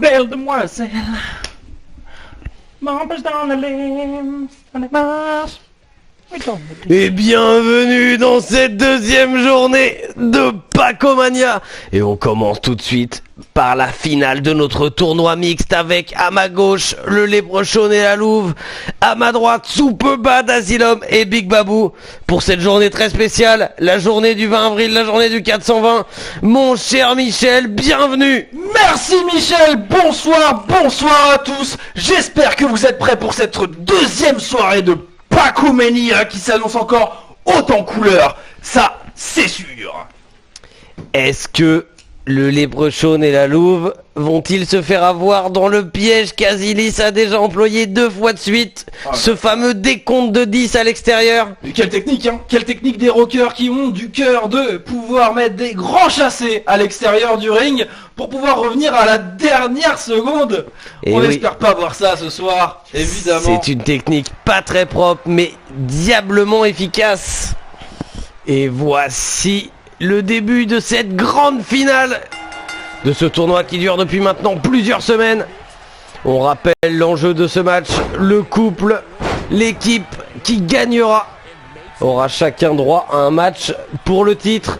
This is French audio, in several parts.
belle demoiselle m'empêche dans la lime, dans les marches. Et bienvenue dans cette deuxième journée de Pacomania. Et on commence tout de suite par la finale de notre tournoi mixte avec à ma gauche le Léprechaun et la Louve, à ma droite Superbad Asylum et Big Babou. Pour cette journée très spéciale, la journée du 20 avril, la journée du 420. Mon cher Michel, bienvenue. Merci Michel, bonsoir à tous. J'espère que vous êtes prêts pour cette deuxième soirée de Pacomania qui s'annonce encore haute en couleur. Ça, c'est sûr. Est-ce que le Léprechaun et la Louve vont-ils se faire avoir dans le piège qu'Asilis a déjà employé 2 fois de suite, ce fameux décompte de 10 à l'extérieur? Mais quelle technique, hein. Quelle technique des rockers qui ont du cœur de pouvoir mettre des grands chassés à l'extérieur du ring pour pouvoir revenir à la dernière seconde. Et on oui. n'espère pas voir ça ce soir, évidemment. C'est une technique pas très propre, mais diablement efficace. Et voici le début de cette grande finale de ce tournoi qui dure depuis maintenant plusieurs semaines. On rappelle l'enjeu de ce match, le couple, l'équipe qui gagnera aura chacun droit à un match pour le titre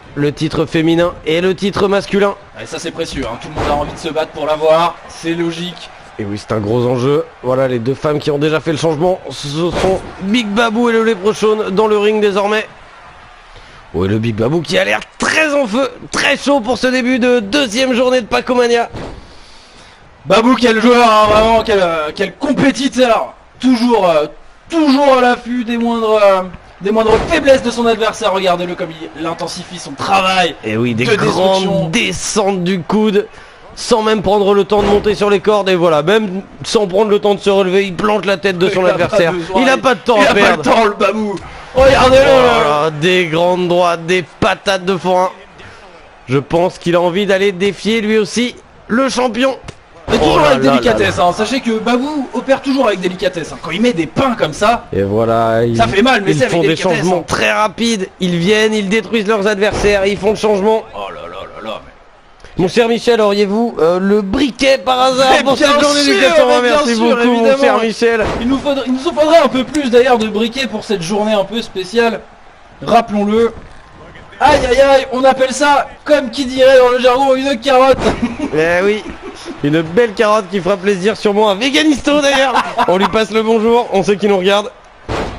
féminin et le titre masculin. Et ça c'est précieux, hein. Tout le monde a envie de se battre pour l'avoir, c'est logique. Et oui, c'est un gros enjeu. Voilà les deux femmes qui ont déjà fait le changement. Ce sont Big Babou et le Léprechaun dans le ring désormais. Oui, le Big Babou qui a l'air très en feu, très chaud pour ce début de deuxième journée de Pacomania. Babou, quel joueur, hein, vraiment, quel compétiteur. Toujours à l'affût des moindres faiblesses de son adversaire. Regardez-le comme il intensifie son travail. Et oui, des de destruction. grandes descentes du coude, sans même prendre le temps de monter sur les cordes. Et voilà, même sans prendre le temps de se relever, il plante la tête de son adversaire. Il n'a pas de temps à perdre. Il n'a pas le temps, le Babou. Regardez-le. Voilà, des grandes droites, des patates de forain. Je pense qu'il a envie d'aller défier lui aussi le champion. Mais toujours Oh là avec là délicatesse, là là. hein. Sachez que Babou opère toujours avec délicatesse, hein. Quand il met des pains comme ça, Et voilà, ça fait mal, mais ils c'est avec font des délicatesse, changements hein. très rapides. Ils viennent, ils détruisent leurs adversaires, ils font le changement. Oh là là là là. Mon cher Michel, auriez-vous le briquet par hasard Mais pour bien cette journée du sûr, 420? mais bien Merci sûr, beaucoup, mon évidemment. cher Michel. Il nous en faudrait un peu plus d'ailleurs de briquets pour cette journée un peu spéciale. Rappelons-le. Aïe aïe aïe, on appelle ça, comme qui dirait dans le jargon, une carotte. Eh oui, une belle carotte qui fera plaisir sûrement à Veganisto d'ailleurs. On lui passe le bonjour, on sait qu'il nous regarde.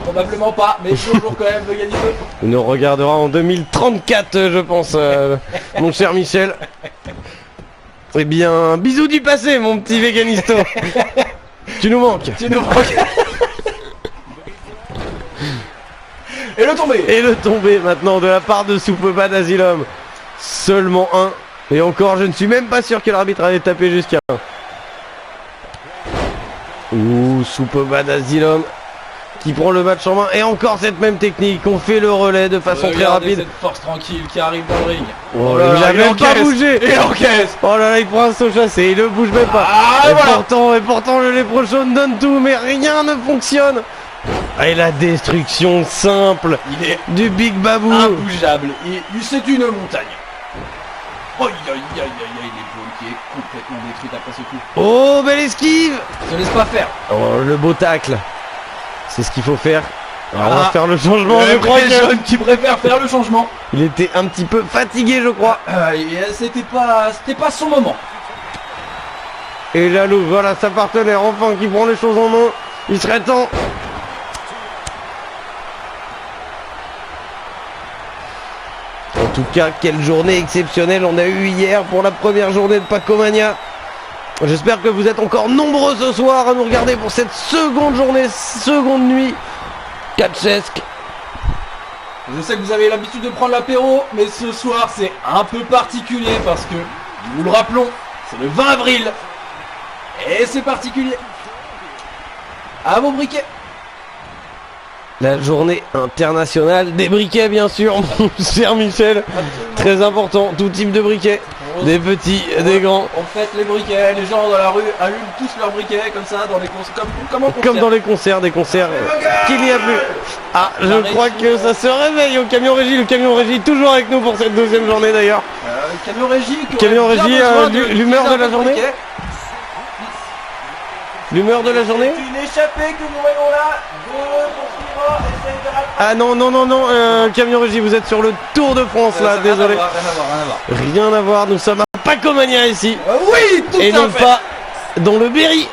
Probablement pas, mais toujours quand même Veganisto. Il nous regardera en 2034, je pense, mon cher Michel. Eh bien, bisous du passé, mon petit Veganisto. Tu nous manques. Tu nous manques. Et le tombé. Et le tombé maintenant de la part de Superbad Asylum. Seulement un. Et encore, je ne suis même pas sûr que l'arbitre allait taper jusqu'à un. Ouh, Superbad Asylum qui prend le match en main. Et encore cette même technique. On fait le relais de façon très Regardez rapide. cette force tranquille qui arrive dans le ring. Oh là là, il là, a même pas encaisse. bougé. Et encaisse. Oh là là, il prend un saut chassé. Il ne bouge même pas. Ah, et, voilà. pourtant, le Léprechaun donne tout. Mais rien ne fonctionne. Et la destruction simple Il est du Big Babou. imbougeable. C'est une montagne. Aïe aïe aïe aïe aïe, l'épaule qui est complètement détruite après ce coup. Oh, belle esquive. Se laisse pas faire. Oh, le beau tacle. C'est ce qu'il faut faire. Alors, on va Ah. faire le changement, je Le crois Léprechaun qui préfère faire le changement. qu'il était un petit peu fatigué, je crois. C'était pas son moment. Et la Louve, voilà sa partenaire, enfin, qui prend les choses en main. Il serait temps. En tout cas, quelle journée exceptionnelle on a eu hier pour la première journée de Pacomania. J'espère que vous êtes encore nombreux ce soir à nous regarder pour cette seconde journée, seconde nuit catchesque. Je sais que vous avez l'habitude de prendre l'apéro, mais ce soir c'est un peu particulier parce que, nous le rappelons, c'est le 20 avril. Et c'est particulier. À vos briquets. La journée internationale des briquets, bien sûr, mon cher Michel. Très important, tout type de briquets. Des petits, des grands. On fête les briquets, les gens dans la rue allument tous leurs briquets comme ça dans les concerts, comme en concert. Comme dans les concerts, des concerts qu'il n'y a plus. Ah, je crois que ça se réveille au camion régie. Le camion régie toujours avec nous pour cette deuxième journée d'ailleurs. Camion régie, Camion régie, l'humeur de la journée. L'humeur de la journée? Une échappée que nous voyons là. Essaye de rattraper. Ah non, non, non, non, camion régie, vous êtes sur le Tour de France là, désolé. Rien à voir. Rien à voir, nous sommes à Pacomania ici. Oui, tout Et à non fait. pas dans le Berry.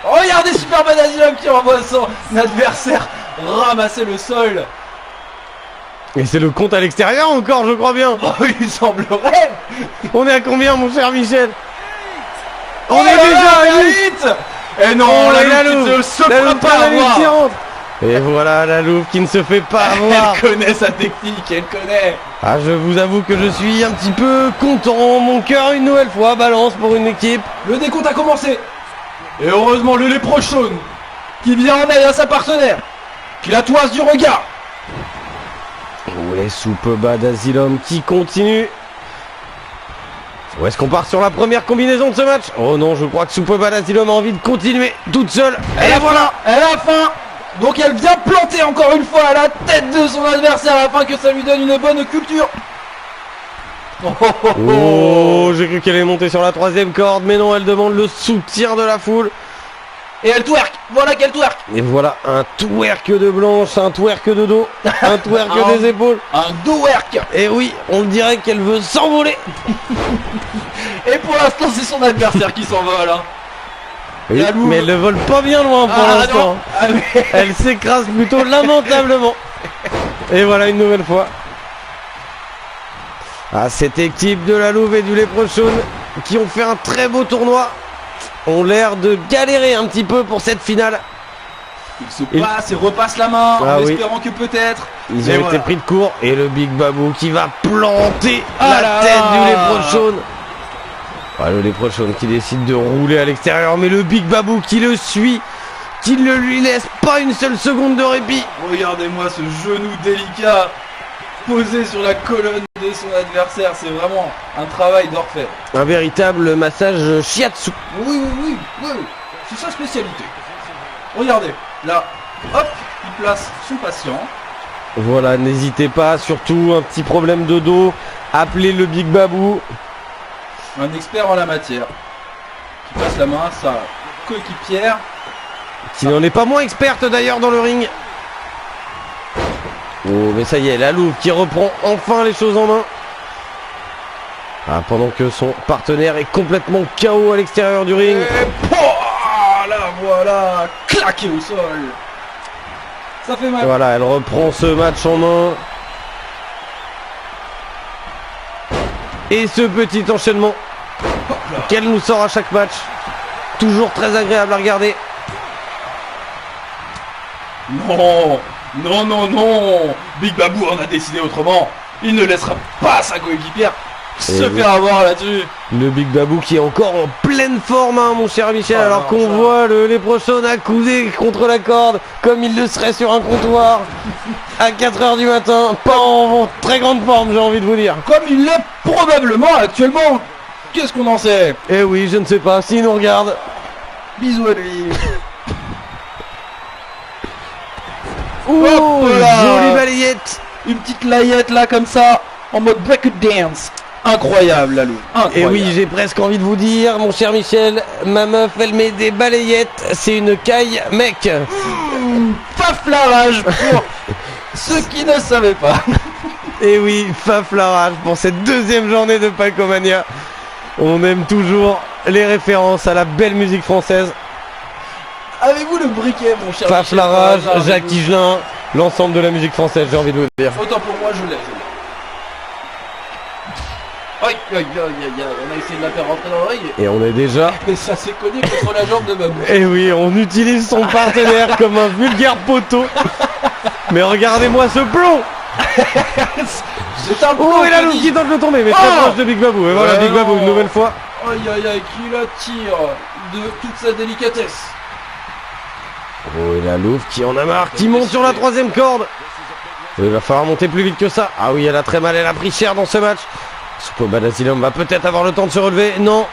Regardez Superman Asylum qui envoie son adversaire ramasser le sol. Et c'est le compte à l'extérieur encore, je crois bien. Oh, il semblerait. On est à combien, mon cher Michel? On Oh est là déjà là, à 8. vite. Et non, Oh, et la Louve qui ne se fera pas avoir. Et voilà la Louve qui ne se fait pas avoir. Elle connaît sa technique, elle connaît. Ah, je vous avoue que je suis un petit peu content. Mon cœur une nouvelle fois balance pour une équipe. Le décompte a commencé. Et heureusement le léprochaune qui vient en aide à sa partenaire, qui la toise du regard. Oh, les soupes bas d'Asylum qui continue. Où est-ce qu'on part sur la première combinaison de ce match? Oh non, je crois que Soupeba d'Asylum a envie de continuer toute seule. Et voilà, elle a faim. Donc elle vient planter encore une fois à la tête de son adversaire afin que ça lui donne une bonne culture. Oh, j'ai cru qu'elle allait monter sur la troisième corde, mais non, elle demande le soutien de la foule. Et elle twerk, voilà qu'elle twerk. Et voilà un twerk de Blanche, un twerk de dos, un twerk des épaules. Un dowerk. Et oui, on dirait qu'elle veut s'envoler. Et pour l'instant c'est son adversaire qui s'envole. Hein. Oui, La Louve. mais elle ne vole pas bien loin pour l'instant. Non. Ah, mais... Elle s'écrase plutôt lamentablement. Et voilà une nouvelle fois. Ah, cette équipe de la Louve et du Léprechaune qui ont fait un très beau tournoi ont l'air de galérer un petit peu pour cette finale. Il se passe et repasse la main en espérant que peut-être. Ils ont été pris de court et le Big Babou qui va planter Ah la tête du Léprechaune. Ah, le Léprechaune qui décide de rouler à l'extérieur, mais le Big Babou qui le suit, qui ne lui laisse pas une seule seconde de répit. Regardez-moi ce genou délicat posé sur la colonne de son adversaire, c'est vraiment un travail d'orfèvre. Un véritable massage shiatsu. Oui, c'est sa spécialité. Regardez, là, hop, il place son patient. Voilà, n'hésitez pas, surtout un petit problème de dos, appelez le Big Babou. Un expert en la matière, qui passe la main à sa coéquipière. Qui n'en est pas moins experte d'ailleurs dans le ring. Oh, mais ça y est, la Louve qui reprend enfin les choses en main. Ah, pendant que son partenaire est complètement KO à l'extérieur du ring. Et là voilà, claqué au sol. Ça fait mal. Voilà, elle reprend ce match en main. Et ce petit enchaînement qu'elle nous sort à chaque match. Toujours très agréable à regarder. Non, Big Babou en a décidé autrement. Il ne laissera pas sa coéquipière se faire avoir là-dessus. Le Big Babou qui est encore en pleine forme, hein, mon cher Michel, Oh alors non, qu'on voit le Léprechaune accoudé contre la corde, comme il le serait sur un comptoir, à 4h du matin, pas en très grande forme, j'ai envie de vous dire. Comme il l'est probablement actuellement. Qu'est-ce qu'on en sait? Eh oui, je ne sais pas, s'il nous regarde. Bisous à lui. Oh, Hop là. jolie balayette. Une petite layette là comme ça, en mode break dance. Incroyable la Louve. Et Incroyable. oui, j'ai presque envie de vous dire, mon cher Michel, ma meuf, elle met des balayettes, c'est une caille, mec. Paf la rage pour ceux qui ne savaient pas. Et oui, faf la rage pour cette deuxième journée de Pacomania. On aime toujours les références à la belle musique française. Avez-vous le briquet, mon cher Faf Michel, la rage, par hasard, Jacques avez-vous Higelin, l'ensemble de la musique française, j'ai envie de vous dire. Autant pour moi, je l'ai. Aïe, on a essayé de la faire rentrer dans l'oreille. Et on est déjà... Mais ça s'est cogné contre la jambe de Babou. Et oui, on utilise son partenaire comme un vulgaire poteau. Mais regardez-moi ce plomb. C'est un Oh, et la Louve qui tente de tomber, mais très proche de Big Babou. Et voilà, Big Babou, une nouvelle fois. Aïe, qui la tire de toute sa délicatesse. Oh, et la Louve qui en a marre, qui monte sur la troisième corde. Il va falloir monter plus vite que ça. Ah oui, elle a très mal, elle a pris cher dans ce match. Soupeba d'Asylum va peut-être avoir le temps de se relever. Non.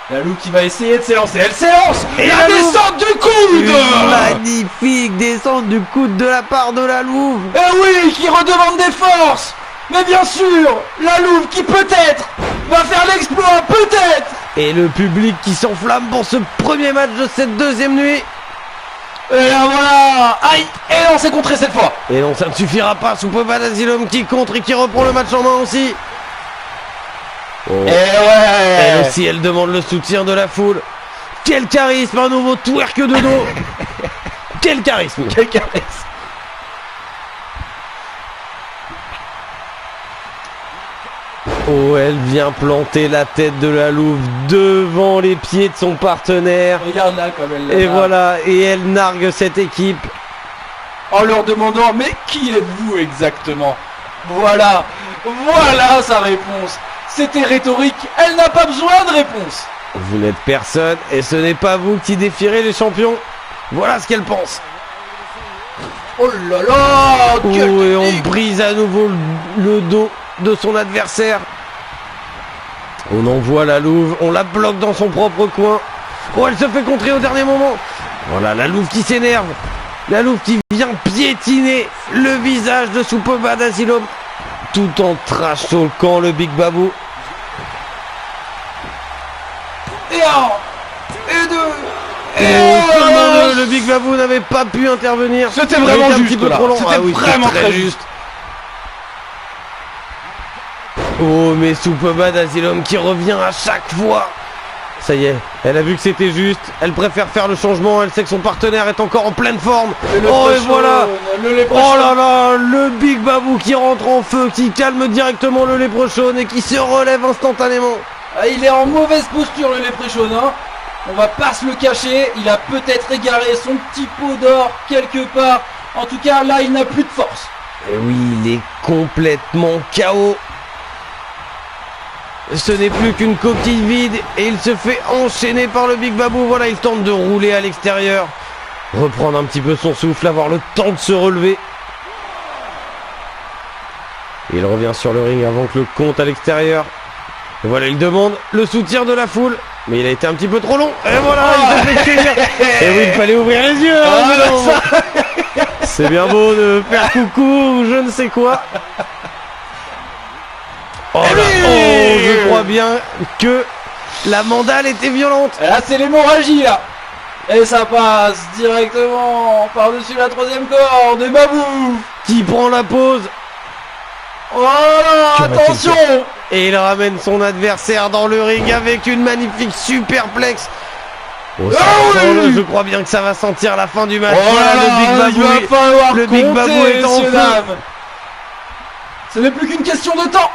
La Louve qui va essayer de s'élancer. Elle s'élance. Et la la Louve. descente du coude. Une magnifique descente du coude de la part de la Louve. Eh oui, qui redemande des forces. Mais bien sûr, la Louve qui peut-être va faire l'exploit, peut-être. Et le public qui s'enflamme pour ce premier match de cette deuxième nuit. Et là voilà. Aïe. Et non, c'est contré cette fois. Et non, ça ne suffira pas. Soupova d'Asylum qui contre et qui reprend le match en main aussi. Oh. Et ouais. Elle aussi, elle demande le soutien de la foule. Quel charisme, un nouveau twerk de dos. Quel charisme. Quel charisme. Oh, elle vient planter la tête de la Louve devant les pieds de son partenaire. Regarde là comme elle l'a. Et voilà, et elle nargue cette équipe. En leur demandant, mais qui êtes-vous exactement? Voilà. Voilà sa réponse. C'était rhétorique. Elle n'a pas besoin de réponse. Vous n'êtes personne et ce n'est pas vous qui défierez les champions. Voilà ce qu'elle pense. Oh là là. Oh, Quelle et on technique. brise à nouveau le dos de son adversaire. On envoie la Louve, on la bloque dans son propre coin. Oh, elle se fait contrer au dernier moment. Voilà, la Louve qui s'énerve. La Louve qui vient piétiner le visage de Soupova d'Asylum tout en trash sur le camp le Big Babou. Et un. Et deux. Et finalement, le Big Babou n'avait pas pu intervenir. C'était Il vraiment était un juste petit peu là. trop long. C'était Ah oui, vraiment très juste. Oh, mais Soupova d'Asylum qui revient à chaque fois. Ça y est, elle a vu que c'était juste. Elle préfère faire le changement. Elle sait que son partenaire est encore en pleine forme. Oh, et voilà. Oh là là, le Big Babou qui rentre en feu, qui calme directement le léprechaune et qui se relève instantanément. Ah, il est en mauvaise posture le léprechaune, hein. On va pas se le cacher. Il a peut-être égaré son petit pot d'or quelque part. En tout cas, là, il n'a plus de force. Et oui, il est complètement KO. Ce n'est plus qu'une coquille vide et il se fait enchaîner par le Big Babou. Voilà, il tente de rouler à l'extérieur. Reprendre un petit peu son souffle, avoir le temps de se relever. Il revient sur le ring avant que le compte à l'extérieur. Et voilà, il demande le soutien de la foule. Mais il a été un petit peu trop long. Et voilà, il s'est fait cueillir. Et oui, il fallait ouvrir les yeux. Hein, mais non. C'est bien beau de faire coucou ou je ne sais quoi. Oh là, oh, je crois bien que la mandale était violente. Et là, c'est l'hémorragie, là. Et ça passe directement par-dessus la troisième corde. Et Babou Qui prend la pause. Voilà, attention. Et il ramène son adversaire dans le ring avec une magnifique superplexe. Oh, ça sent, je crois bien que ça va sentir la fin du match. Oh Voilà, là, le Big Babou, il va falloir le Big compter, Babou est en messieurs, feu. dames. Ce n'est plus qu'une question de temps.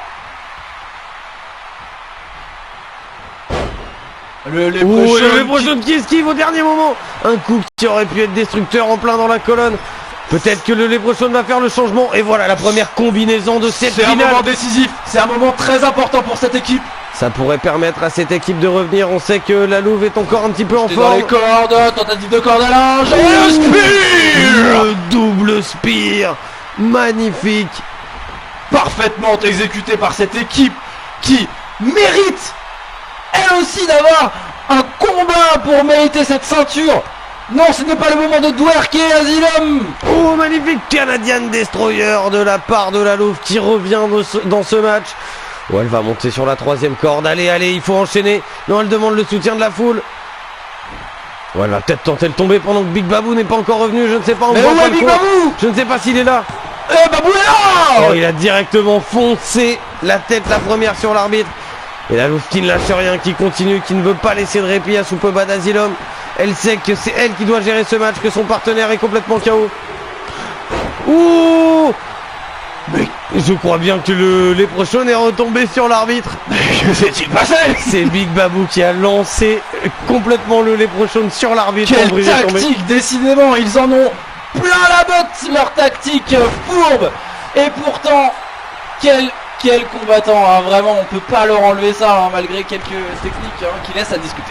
Le léprechaune qui esquive au dernier moment. Un coup qui aurait pu être destructeur en plein dans la colonne. Peut-être que le léprechaune va faire le changement. Et voilà la première combinaison de cette C'est un finale. moment décisif. C'est un moment très important pour cette équipe. Ça pourrait permettre à cette équipe de revenir. On sait que la Louve est encore un petit peu en T'es dans forme. les cordes, tentative de corde à linge. Et le spear. Le double spear. Magnifique. Parfaitement exécuté par cette équipe qui mérite elle aussi d'avoir un combat pour mériter cette ceinture. Non, ce n'est pas le moment de dwerker Asylum. Oh, magnifique Canadian Destroyer de la part de la Louve qui revient dans ce match. Oh, elle va monter sur la troisième corde. Allez, allez, il faut enchaîner. Non, elle demande le soutien de la foule. Oh, elle va peut-être tenter de tomber pendant que Big Babou n'est pas encore revenu. Je ne sais pas. Mais où est Big Babou? Je ne sais pas s'il est là. Eh, Babou est là. Oh, il a directement foncé la tête la première sur l'arbitre. Et la Louve qui ne lâche rien, qui continue, qui ne veut pas laisser de répit à Soupova d'Asylum. Elle sait que c'est elle qui doit gérer ce match, que son partenaire est complètement KO. Ouh! Mais je crois bien que le léprechaune est retombé sur l'arbitre. Que s'est-il passé? C'est Big Babou qui a lancé complètement le léprechaune sur l'arbitre. Quelle tactique, décidément, ils en ont plein la botte, leur tactique fourbe. Et pourtant, quel combattant, hein, vraiment, on peut pas leur enlever ça, hein, malgré quelques techniques hein, qui laissent à discuter.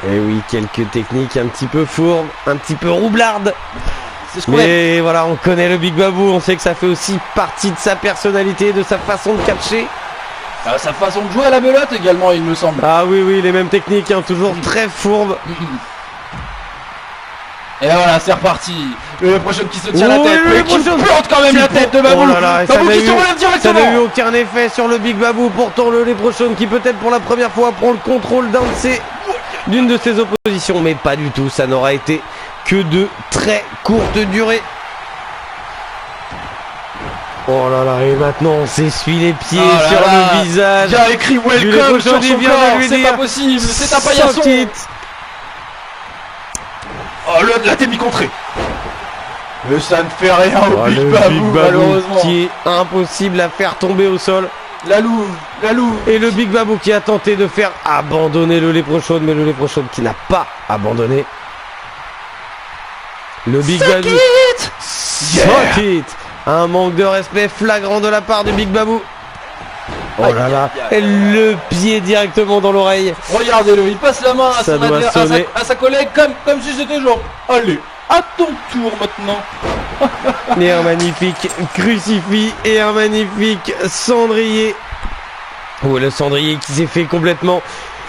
Et oui, quelques techniques un petit peu fourbes, un petit peu roublardes. C'est ce qu'on aime. Mais voilà, on connaît le Big Babou, on sait que ça fait aussi partie de sa personnalité, de sa façon de catcher. Sa façon de jouer à la belote également, il me semble. Ah oui, oui, les mêmes techniques, hein, toujours très fourbes. Et voilà, c'est reparti. Le prochain qui se tient la Oh, tête, le mais qui prochain plante quand même la tête de Babou. Oh là là, Babou qui se relève ça directement. n'a eu aucun effet sur le Big Babou. Pourtant le Leprechaun qui peut-être pour la première fois prend le contrôle d'une de ses oppositions. Mais pas du tout, ça n'aura été que de très courte durée. Oh là là, et maintenant on s'essuie les pieds Oh sur là là. le visage. Il a écrit welcome sur son corps, c'est dire, pas possible, c'est un paillasson. Sans kit. Oh, la demi-contrée. Mais ça ne fait rien au Oh, Big le Babou, Big Babou malheureusement. qui est impossible à faire tomber au sol. La louve. Et le Big Babou qui a tenté de faire abandonner le Leprechaun, mais le Leprechaun qui n'a pas abandonné. Le Big Babou. Suck it. Un manque de respect flagrant de la part du Big Babou. Oh Aïe, là là. aïe, aïe, Et le pied directement dans l'oreille. Regardez-le, il passe la main à, Ça son doit sonner. à sa collègue comme si c'était genre, allez, à ton tour maintenant. Et un magnifique crucifix et un magnifique cendrier. Oh, le cendrier qui s'est fait complètement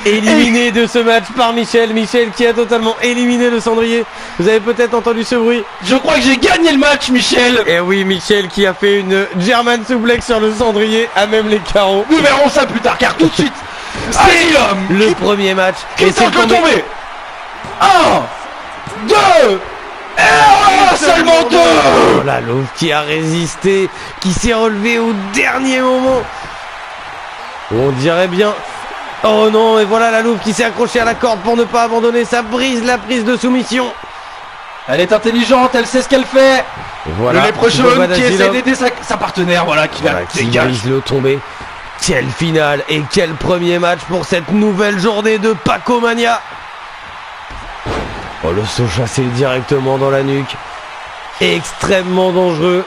éliminé de ce match par Michel. Michel qui a totalement éliminé le cendrier. Vous avez peut-être entendu ce bruit. Je crois que j'ai gagné le match, Michel. Et oui, Michel qui a fait une German suplex sur le cendrier à même les carreaux. Nous verrons ça plus tard, car tout de suite, c'est l'homme Le premier match. qui c'est tente de tombé. tomber. 1, 2, et voilà, seulement 2. Oh, la louve qui a résisté, qui s'est relevé au dernier moment. On dirait bien. Oh non, et voilà la louve qui s'est accrochée à la corde pour ne pas abandonner. Ça brise la prise de soumission. Elle est intelligente, elle sait ce qu'elle fait. Et voilà, Le Leprechaun Bobad qui essaie Asylum, d'aider sa partenaire, voilà, qui voilà, la qui dégage. brise le tombé. Quelle finale et quel premier match pour cette nouvelle journée de Pacomania. Oh, le saut chassé directement dans la nuque. Extrêmement dangereux.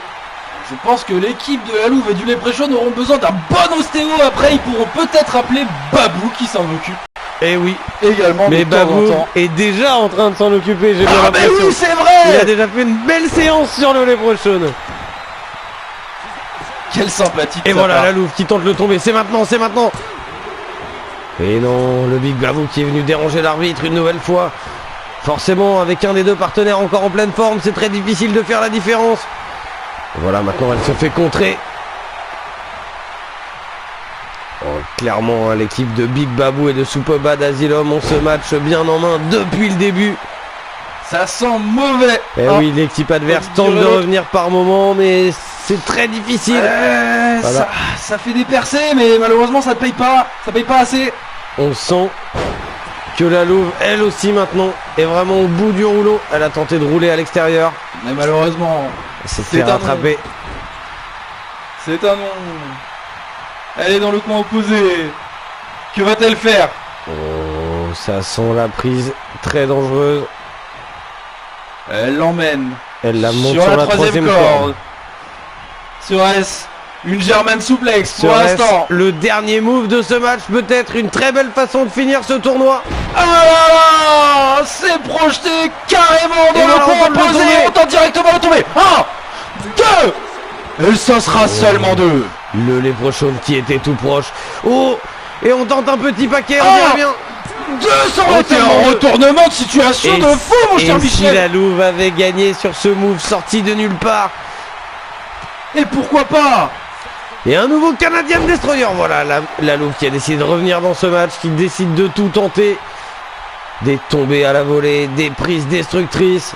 Je pense que l'équipe de la Louve et du Leprechaun auront besoin d'un bon ostéo. Après, ils pourront peut-être appeler Babou qui s'en occupe Eh oui, également mais de temps en Babou temps. est déjà en train de s'en occuper, j'ai bien Ah, mais l'impression. oui, c'est Il a vrai. déjà fait une belle séance sur le Leprechaun. Quelle sympathie de Et sa voilà part. la louve qui tente le tomber. C'est maintenant, c'est maintenant. Et non, le Big Babou qui est venu déranger l'arbitre une nouvelle fois. Forcément, avec un des deux partenaires encore en pleine forme, c'est très difficile de faire la différence. Et voilà, maintenant elle se fait contrer. Oh, clairement, hein, l'équipe de Big Babou et de Superbad Asylum ont ce match bien en main depuis le début. Ça sent mauvais. Et Ah. oui, l'équipe adverse Comme tente de dirait- revenir par moment, mais c'est très difficile. Voilà. Ça fait des percées, mais malheureusement ça ne paye pas. Ça paye pas assez. On sent que la louve, elle aussi maintenant, est vraiment au bout du rouleau. Elle a tenté de rouler à l'extérieur. Mais malheureusement, Elle s'est C'est fait un rattraper. c'est un non. Elle est dans le coin opposé. Que va-t-elle faire? Oh, ça sent la prise très dangereuse. Elle l'emmène Elle la monte sur la troisième corde. corde. Serait-ce une German suplex pour Serait-ce l'instant? le dernier move de ce match, peut-être une très belle façon de finir ce tournoi. Ah là là, c'est projeté carrément dans Et le voilà, coin on peut le opposé. tomber. On tente directement le tomber. 1, 2. Et ça sera seulement 2. Le Leprechaun qui était tout proche. Oh, et on tente un petit paquet, on Ah, dirait bien. 200 était un retournement de situation Et- de fou, mon cher Et si Michel. la louve avait gagné sur ce move sorti de nulle part. Et pourquoi pas? Et un nouveau Canadian Destroyer. Voilà la louve qui a décidé de revenir dans ce match, qui décide de tout tenter. Des tombées à la volée, des prises destructrices.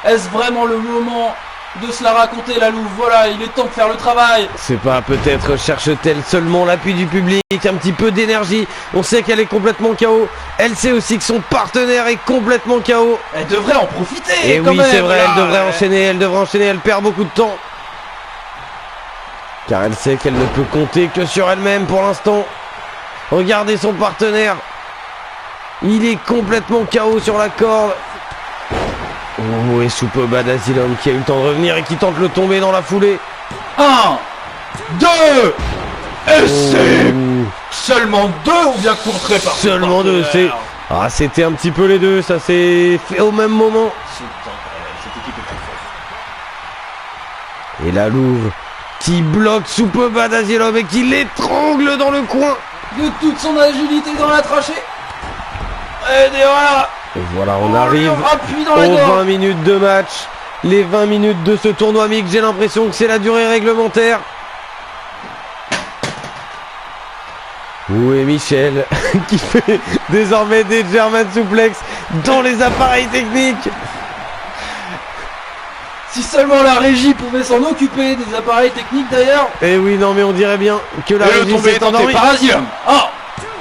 Est-ce vraiment le moment de se la raconter, la Louve? Voilà, il est temps de faire le travail. C'est pas, peut-être cherche-t-elle seulement l'appui du public, un petit peu d'énergie. On sait qu'elle est complètement KO. Elle sait aussi que son partenaire est complètement KO. Elle devrait en profiter. Et quand oui, même, c'est vrai, là. elle devrait enchaîner, elle perd beaucoup de temps. Car elle sait qu'elle ne peut compter que sur elle-même pour l'instant. Regardez son partenaire. Il est complètement KO sur la corde. Oh, et Superbad Asylum qui a eu le temps de revenir et qui tente le tomber dans la foulée. 1, 2. Et c'est Oh, seulement 2 ou bien contré par son seulement 2, c'est... partenaire. Ah, c'était un petit peu les deux, ça s'est fait au même moment. C'est incroyable, cette équipe est très forte. Et la louve qui bloque Superbad Asylum et qui l'étrangle dans le coin. De toute son agilité dans la trachée. Et voilà. Et voilà, on arrive Appui dans la aux gorge. 20 minutes de match. Les 20 minutes de ce tournoi mix, j'ai l'impression que c'est la durée réglementaire. Où est Michel qui fait désormais des German suplex dans les appareils techniques? Si seulement la régie pouvait s'en occuper des appareils techniques d'ailleurs. Eh oui, non mais on dirait bien que la Et le régie tombé s'est est tenté endormie. par Asium. 1,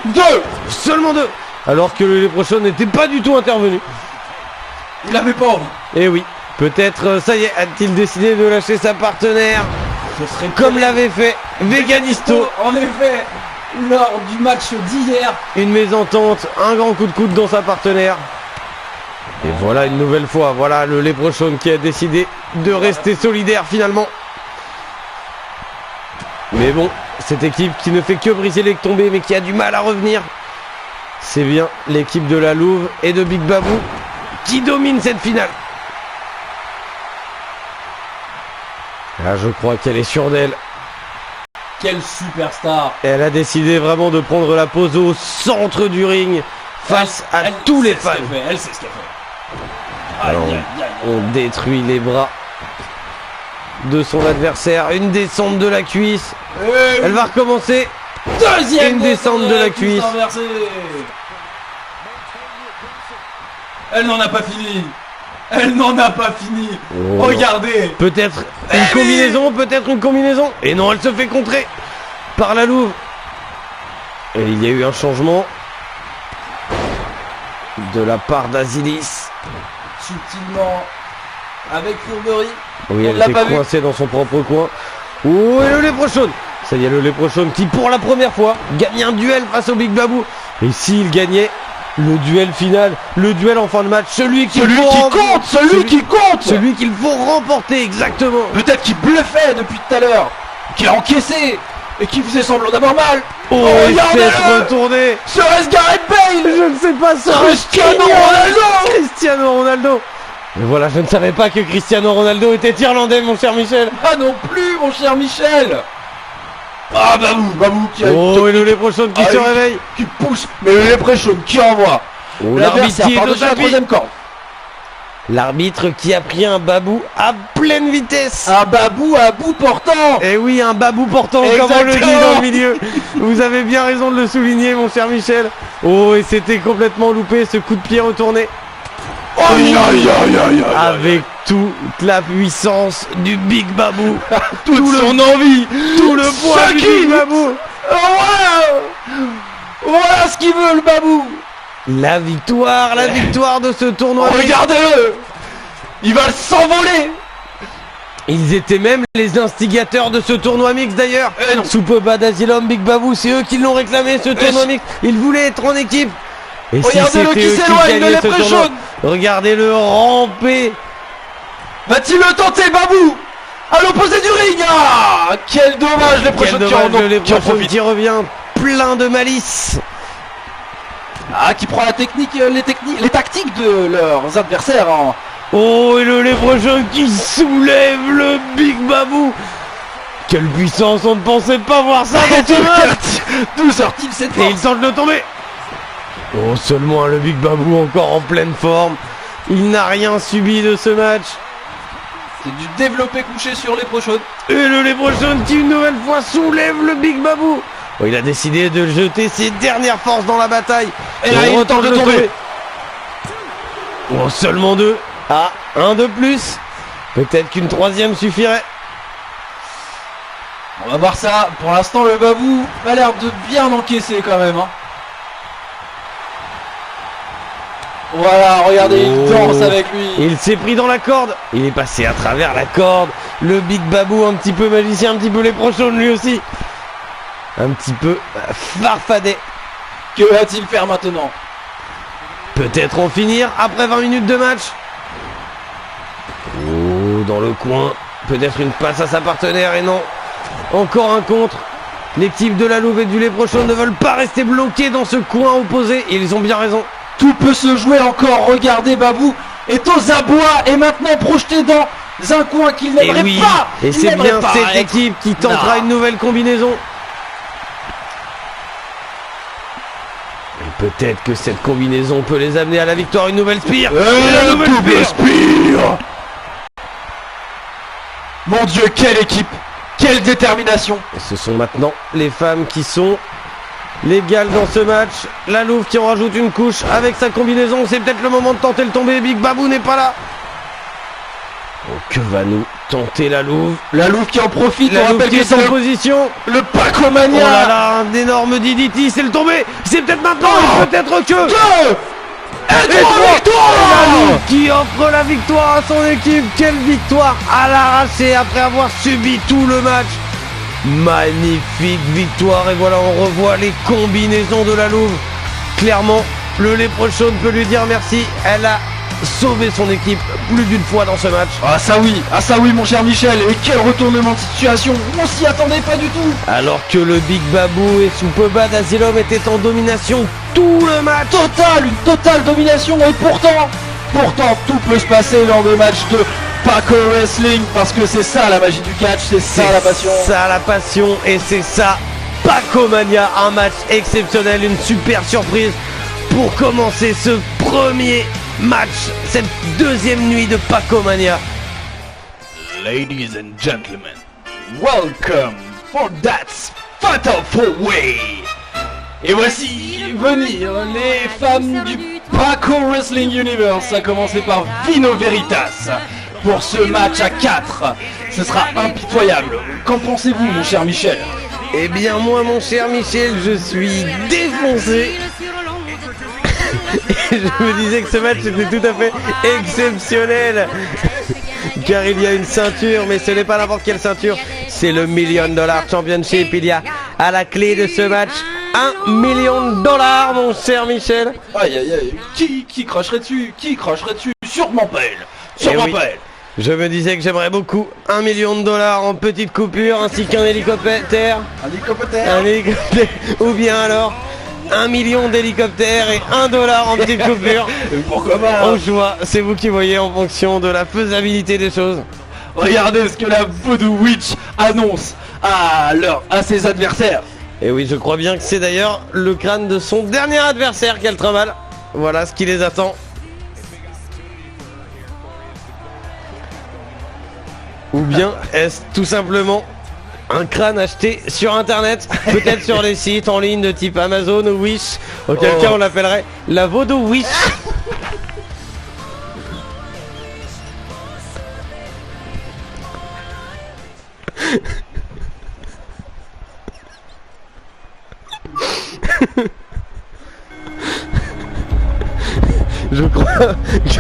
2. Seulement 2. Alors que les prochains n'étaient pas du tout intervenus. Il avait pas envie. Eh oui, peut-être ça y est, a-t-il décidé de lâcher sa partenaire Ce serait comme l'avait fait Veganisto. En effet, lors du match d'hier. Une mésentente, un grand coup de coude dans sa partenaire. Et voilà une nouvelle fois, voilà le Leprechaun qui a décidé de rester solidaire finalement. Mais bon, cette équipe qui ne fait que briser les tombées mais qui a du mal à revenir. C'est bien l'équipe de la Louve et de Big Babou qui domine cette finale. Là je crois qu'elle est sûre d'elle. Quelle superstar. Elle a décidé vraiment de prendre la pose au centre du ring face à tous les fans. Elle sait ce qu'elle fait. Alors, on détruit les bras de son adversaire. Une descente de la cuisse. Elle va recommencer. Deuxième Une descente de la cuisse. inversée. Elle n'en a pas fini. Elle n'en a pas fini. Oh, regardez. Peut-être une combinaison, peut-être une combinaison. Et non, elle se fait contrer par la Louve. Et il y a eu un changement de la part d'Azilis. Subtilement, avec fourberie. Oui, On elle l'a était pas vu. coincée dans son propre coin. Oh, et le Leprechaun. Ça y est, le Leprechaun qui, pour la première fois, gagne un duel face au Big Babou. Et s'il gagnait le duel final, le duel en fin de match, celui qui Celui qui compte. celui qu'il faut remporter, exactement. Peut-être qu'il bluffait depuis tout à l'heure. Qu'il a encaissé. Et qu'il faisait semblant d'avoir mal. Oh, il s'est regardez-le. retourné. Serait-ce Gareth Bale? Je ne sais pas ça. Cristiano Ronaldo. Cristiano Ronaldo. Et voilà, je ne savais pas que Cristiano Ronaldo était irlandais, mon cher Michel. Ah non plus, mon cher Michel. Ah Babou qui a Oh, et le Leprechaun qui se réveille. qui pousse, mais le Leprechaun qui envoie. Oh, L'adversaire l'arbitre qui est par-dessus au la tapis. troisième corde. L'arbitre qui a pris un babou à pleine vitesse. Un Babou à bout portant. Et oui, un babou portant, comme on le dit dans le milieu. Vous avez bien raison de le souligner, mon cher Michel. Oh, et c'était complètement loupé, ce coup de pied retourné. Aïe aïe aïe aïe aïe. Avec toute la puissance du Big Babou. Toute tout son envie. Tout le poids Ce du qui- Big Babou. Oh, voilà ce qu'il veut le Babou. La victoire de ce tournoi. Regardez-le. Il va s'envoler. Ils étaient même les instigateurs de ce tournoi mix d'ailleurs. Eh non. Soupoba d'Asylum, Big Babou, c'est eux qui l'ont réclamé ce tournoi mix. Ils voulaient être en équipe. Et si Regardez-le c'était qui eux s'éloigne, le gagnaient ce Leprechaun. tournoi, regardez-le ramper. Va-t-il le tenter, Babou? À l'opposé du ring. Ah, quel dommage, les Quel prochains dommage, le qui en Leprechaun profitent. qui revient plein de malice. Ah, qui prend la technique, les tactiques de leurs adversaires en... Oh, et le Leprechaun qui soulève le Big Babou. Quelle puissance, on ne pensait pas voir ça dans ce match. D'où sort-il cette Et il force? tente de tomber. Oh, seulement le Big Babou encore en pleine forme. Il n'a rien subi de ce match. C'est du développé couché sur les prochains. Et le Leprechaun qui une nouvelle fois soulève le Big Babou. Oh, il a décidé de jeter ses dernières forces dans la bataille. Et là, il tente de le tomber. sauver. Oh, seulement 2. Ah, un de plus. Peut-être qu'une troisième suffirait. On va voir ça. Pour l'instant, le Babou a l'air de bien encaisser quand même. Hein. Voilà, regardez, Oh. il danse avec lui. Il s'est pris dans la corde. Il est passé à travers la corde. Le Big Babou, un petit peu magicien, un petit peu Leprechaun lui aussi. Un petit peu farfadet. Que va-t-il faire maintenant? Peut-être en finir après 20 minutes de match. Oh, dans le coin. Peut-être une passe à sa partenaire et non. Encore un contre. L'équipe de la Louve et du Leprechaun ne veulent pas rester bloqués dans ce coin opposé. Et ils ont bien raison. Tout peut se jouer encore. Regardez, Babou est aux abois et maintenant projeté dans un coin qu'il Et n'aimerait oui, pas. et Il c'est n'aimerait bien pas cette être- équipe qui tentera Non. une nouvelle combinaison. Et peut-être que cette combinaison peut les amener à la victoire. Une nouvelle spire. La nouvelle spire. Mon Dieu, quelle équipe, quelle détermination. Et ce sont maintenant les femmes qui sont l'égale dans ce match. La Louve qui en rajoute une couche avec sa combinaison. C'est peut-être le moment de tenter le tombé. Big Babou n'est pas là. Oh, que va nous tenter la Louve? La Louve qui en profite. La On Louve rappelle qui que est c'est en position. le Oh Pacomania. là là, un énorme DDT. C'est le tombé. C'est peut-être maintenant. Oh, Et peut-être que... Et Et trois la victoires. Louve qui offre la victoire à son équipe. Quelle victoire à l'arraché après avoir subi tout le match. Magnifique victoire. Et voilà, on revoit les combinaisons de la Louve. Clairement, le Léprechaun peut lui dire merci. Elle a sauvé son équipe plus d'une fois dans ce match. Ah ça oui mon cher Michel. Et quel retournement de situation. On s'y attendait pas du tout. Alors que le Big Babou et Superbad Asylum étaient en domination tout le match. Une totale domination. Et pourtant tout peut se passer lors de matchs de Paco Wrestling. Parce que c'est ça la magie du catch. C'est ça la passion. C'est ça la passion et c'est ça Pacomania. Un match exceptionnel, une super surprise pour commencer ce premier match, cette deuxième nuit de Pacomania. Ladies and gentlemen, welcome for that fatal four-way. Et voici venir les femmes du Paco Wrestling Universe, à commencer par Vino Veritas. Pour ce match à 4, ce sera impitoyable. Qu'en pensez-vous, mon cher Michel? Eh bien moi mon cher Michel, je suis défoncé. Et je me disais que ce match était tout à fait exceptionnel. Car il y a une ceinture, mais ce n'est pas n'importe quelle ceinture. C'est le $1 Million Championship. Il y a à la clé de ce match $1 million, mon cher Michel. Aïe aïe aïe, qui cracherait dessus? Qui cracherait dessus? Sûrement pas elle. Sûrement pas elle. Je me disais que j'aimerais beaucoup $1 million en petites coupures, ainsi qu'un hélicoptère. Un hélicoptère. Ou bien alors 1 million d'hélicoptères et $1 en petites coupures. Pourquoi pas? Au choix, c'est vous qui voyez en fonction de la faisabilité des choses. Regardez ce que la Voodoo Witch annonce à ses adversaires. Et oui, je crois bien que c'est d'ailleurs le crâne de son dernier adversaire qu'elle trimballe. Voilà ce qui les attend. Ou bien est-ce tout simplement un crâne acheté sur internet, peut-être sur les sites en ligne de type Amazon ou Wish, auquel cas on l'appellerait la Voodoo Wish. Je crois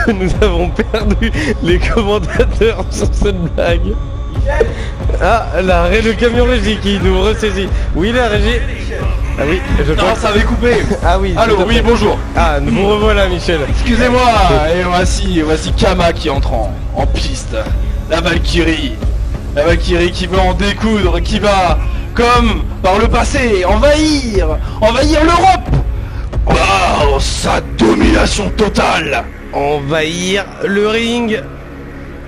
que nous avons perdu les commentateurs sur cette blague. Ah, le camion régie qui nous ressaisit. Oui, la régie. Ah oui, je Non, pense. ça avait coupé. Ah oui. Allô, tout à oui, fait. bonjour. Ah, nous revoilà, Michel. Excusez-moi. Et voici Kama qui entre en piste. La Valkyrie. La Valkyrie qui veut en découdre, qui va, comme par le passé, envahir l'Europe. Wow, sa domination totale. Envahir le ring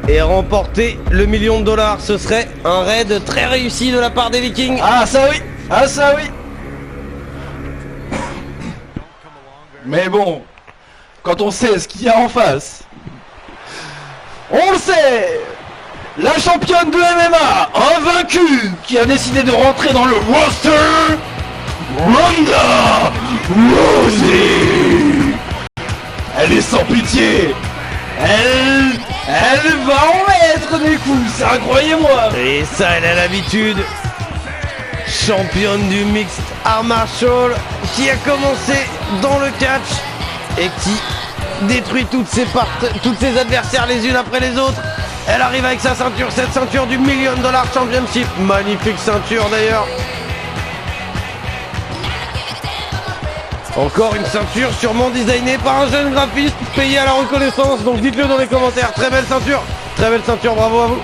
et remporter le $1 million. Ce serait un raid très réussi de la part des Vikings. Ah ça oui. Mais bon, quand on sait ce qu'il y a en face, on le sait. La championne de MMA, invaincue, qui a décidé de rentrer dans le roster, Ronda Rousey. Elle est sans pitié. Elle va en mettre des coups, ça, croyez-moi. Et ça, elle a l'habitude. Championne du mixed art martial, qui a commencé dans le catch et qui détruit toutes ses adversaires les unes après les autres. Elle arrive avec sa ceinture, cette ceinture du $1 Million Championship. Magnifique ceinture d'ailleurs. Encore une ceinture sûrement designée par un jeune graphiste payé à la reconnaissance. Donc dites-le dans les commentaires. Très belle ceinture, bravo à vous.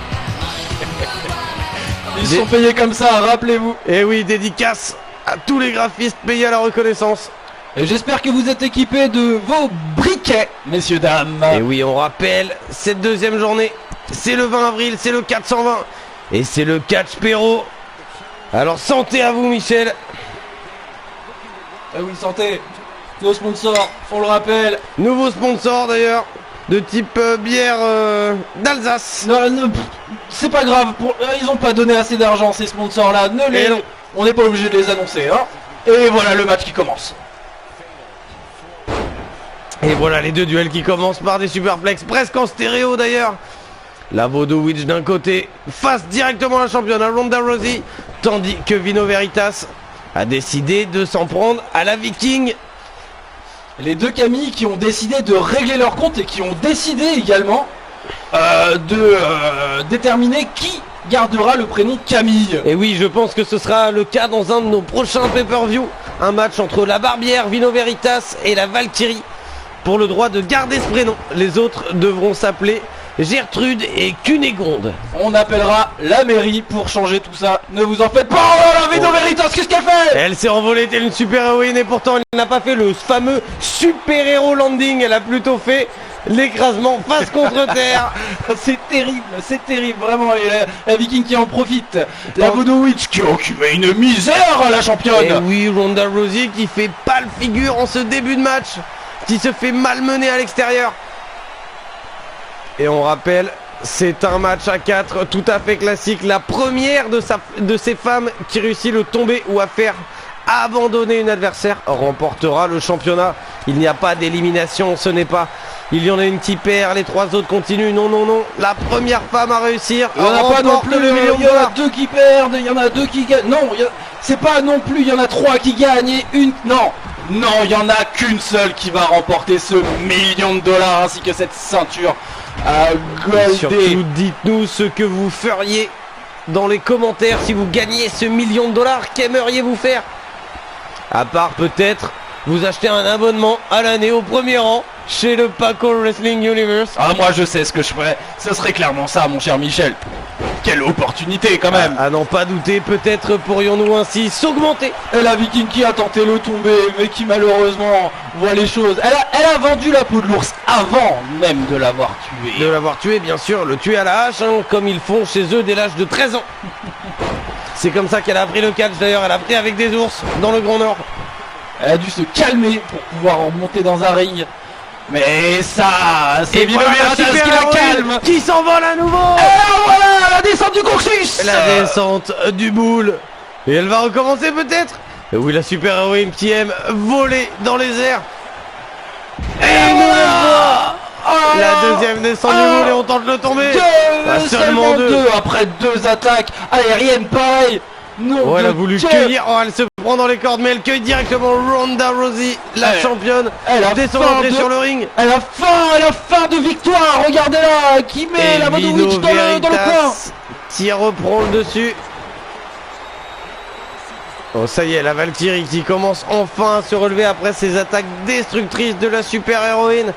Ils sont payés comme ça, rappelez-vous. Et oui, dédicace à tous les graphistes payés à la reconnaissance. Et j'espère que vous êtes équipés de vos briquets, messieurs, dames. Et oui, on rappelle, cette deuxième journée, c'est le 20 avril, c'est le 420. Et c'est le catch Perro. Alors santé à vous, Michel. Ah oui, santé. nos sponsors, on le rappelle. Nouveau sponsor d'ailleurs, de type bière d'Alsace. Non, c'est pas grave, ils ont pas donné assez d'argent ces sponsors là, on n'est pas obligé de les annoncer. Hein. Et voilà le match qui commence. Et voilà les deux duels qui commencent par des superplex, presque en stéréo d'ailleurs. La Vodowitch d'un côté face directement à la championne, à Ronda Rousey, tandis que Vino Veritas a décidé de s'en prendre à la Viking. Les deux Camille qui ont décidé de régler leur compte et qui ont décidé également de déterminer qui gardera le prénom Camille. Et oui, je pense que ce sera le cas dans un de nos prochains pay-per-view. Un match entre la Barbière, Vino Veritas et la Valkyrie pour le droit de garder ce prénom. Les autres devront s'appeler Gertrude et Cunégonde. On appellera la mairie pour changer tout ça. Ne vous en faites pas. Oh la Vino Veritas, qu'est-ce qu'elle fait? Elle s'est envolée telle une super-héroïne et pourtant elle n'a pas fait le fameux super-héros landing. Elle a plutôt fait l'écrasement face contre terre. C'est terrible, vraiment. Et la Viking qui en profite. La Vodowitch qui occupait une misère à la championne. Et oui, Ronda Rousey qui fait pâle figure en ce début de match, qui se fait malmener à l'extérieur. Et on rappelle, c'est un match à 4 tout à fait classique. La première de ces femmes qui réussit le tomber ou à faire abandonner une adversaire remportera le championnat. Il n'y a pas d'élimination, ce n'est pas. Il y en a une qui perd, les trois autres continuent. Non, non, non. La première femme à réussir. Il n'y en a pas non plus. Il y en a deux qui perdent, il y en a deux qui gagnent. Non, c'est pas non plus. Il y en a trois qui gagnent et une. Non. Non, il n'y en a qu'une seule qui va remporter ce million de dollars ainsi que cette ceinture goldée. Surtout, dites-nous ce que vous feriez dans les commentaires si vous gagnez ce million de dollars. Qu'aimeriez-vous faire? À part peut-être vous acheter un abonnement à l'année au premier rang chez le Paco Wrestling Universe. Ah, moi je sais ce que je ferais. Ce serait clairement ça, mon cher Michel. Quelle opportunité quand même. À n'en pas douter, peut-être pourrions-nous ainsi s'augmenter. Et la Viking qui a tenté le tomber, mais qui malheureusement voit les choses. Elle a vendu la peau de l'ours avant même de l'avoir tué. De l'avoir tué, bien sûr, le tuer à la hache, hein, comme ils font chez eux dès l'âge de 13 ans. C'est comme ça qu'elle a appris le catch d'ailleurs, elle a appris avec des ours dans le Grand Nord. Elle a dû se calmer pour pouvoir remonter dans un ring. Mais ça, c'est Vino Veritas qui la calme. Qui s'envole à nouveau. Et voilà, la descente du coccyx. La descente du boule. Et elle va recommencer peut-être. Et oui, la super héroïne qui aime voler dans les airs. Et une nouvelle fois. La deuxième descente du boule et on tente de le tomber. Seulement deux après deux attaques aériennes pareilles. Oh, elle a voulu cueillir, oh, elle se prend dans les cordes mais elle cueille directement Ronda Rousey, la championne. Elle a descend sur le ring. Elle a faim de victoire. Regardez-la qui met la Vodowitch dans le coin. Qui reprend le dessus. Oh, ça y est, la Valkyrie qui commence enfin à se relever après ces attaques destructrices de la super héroïne.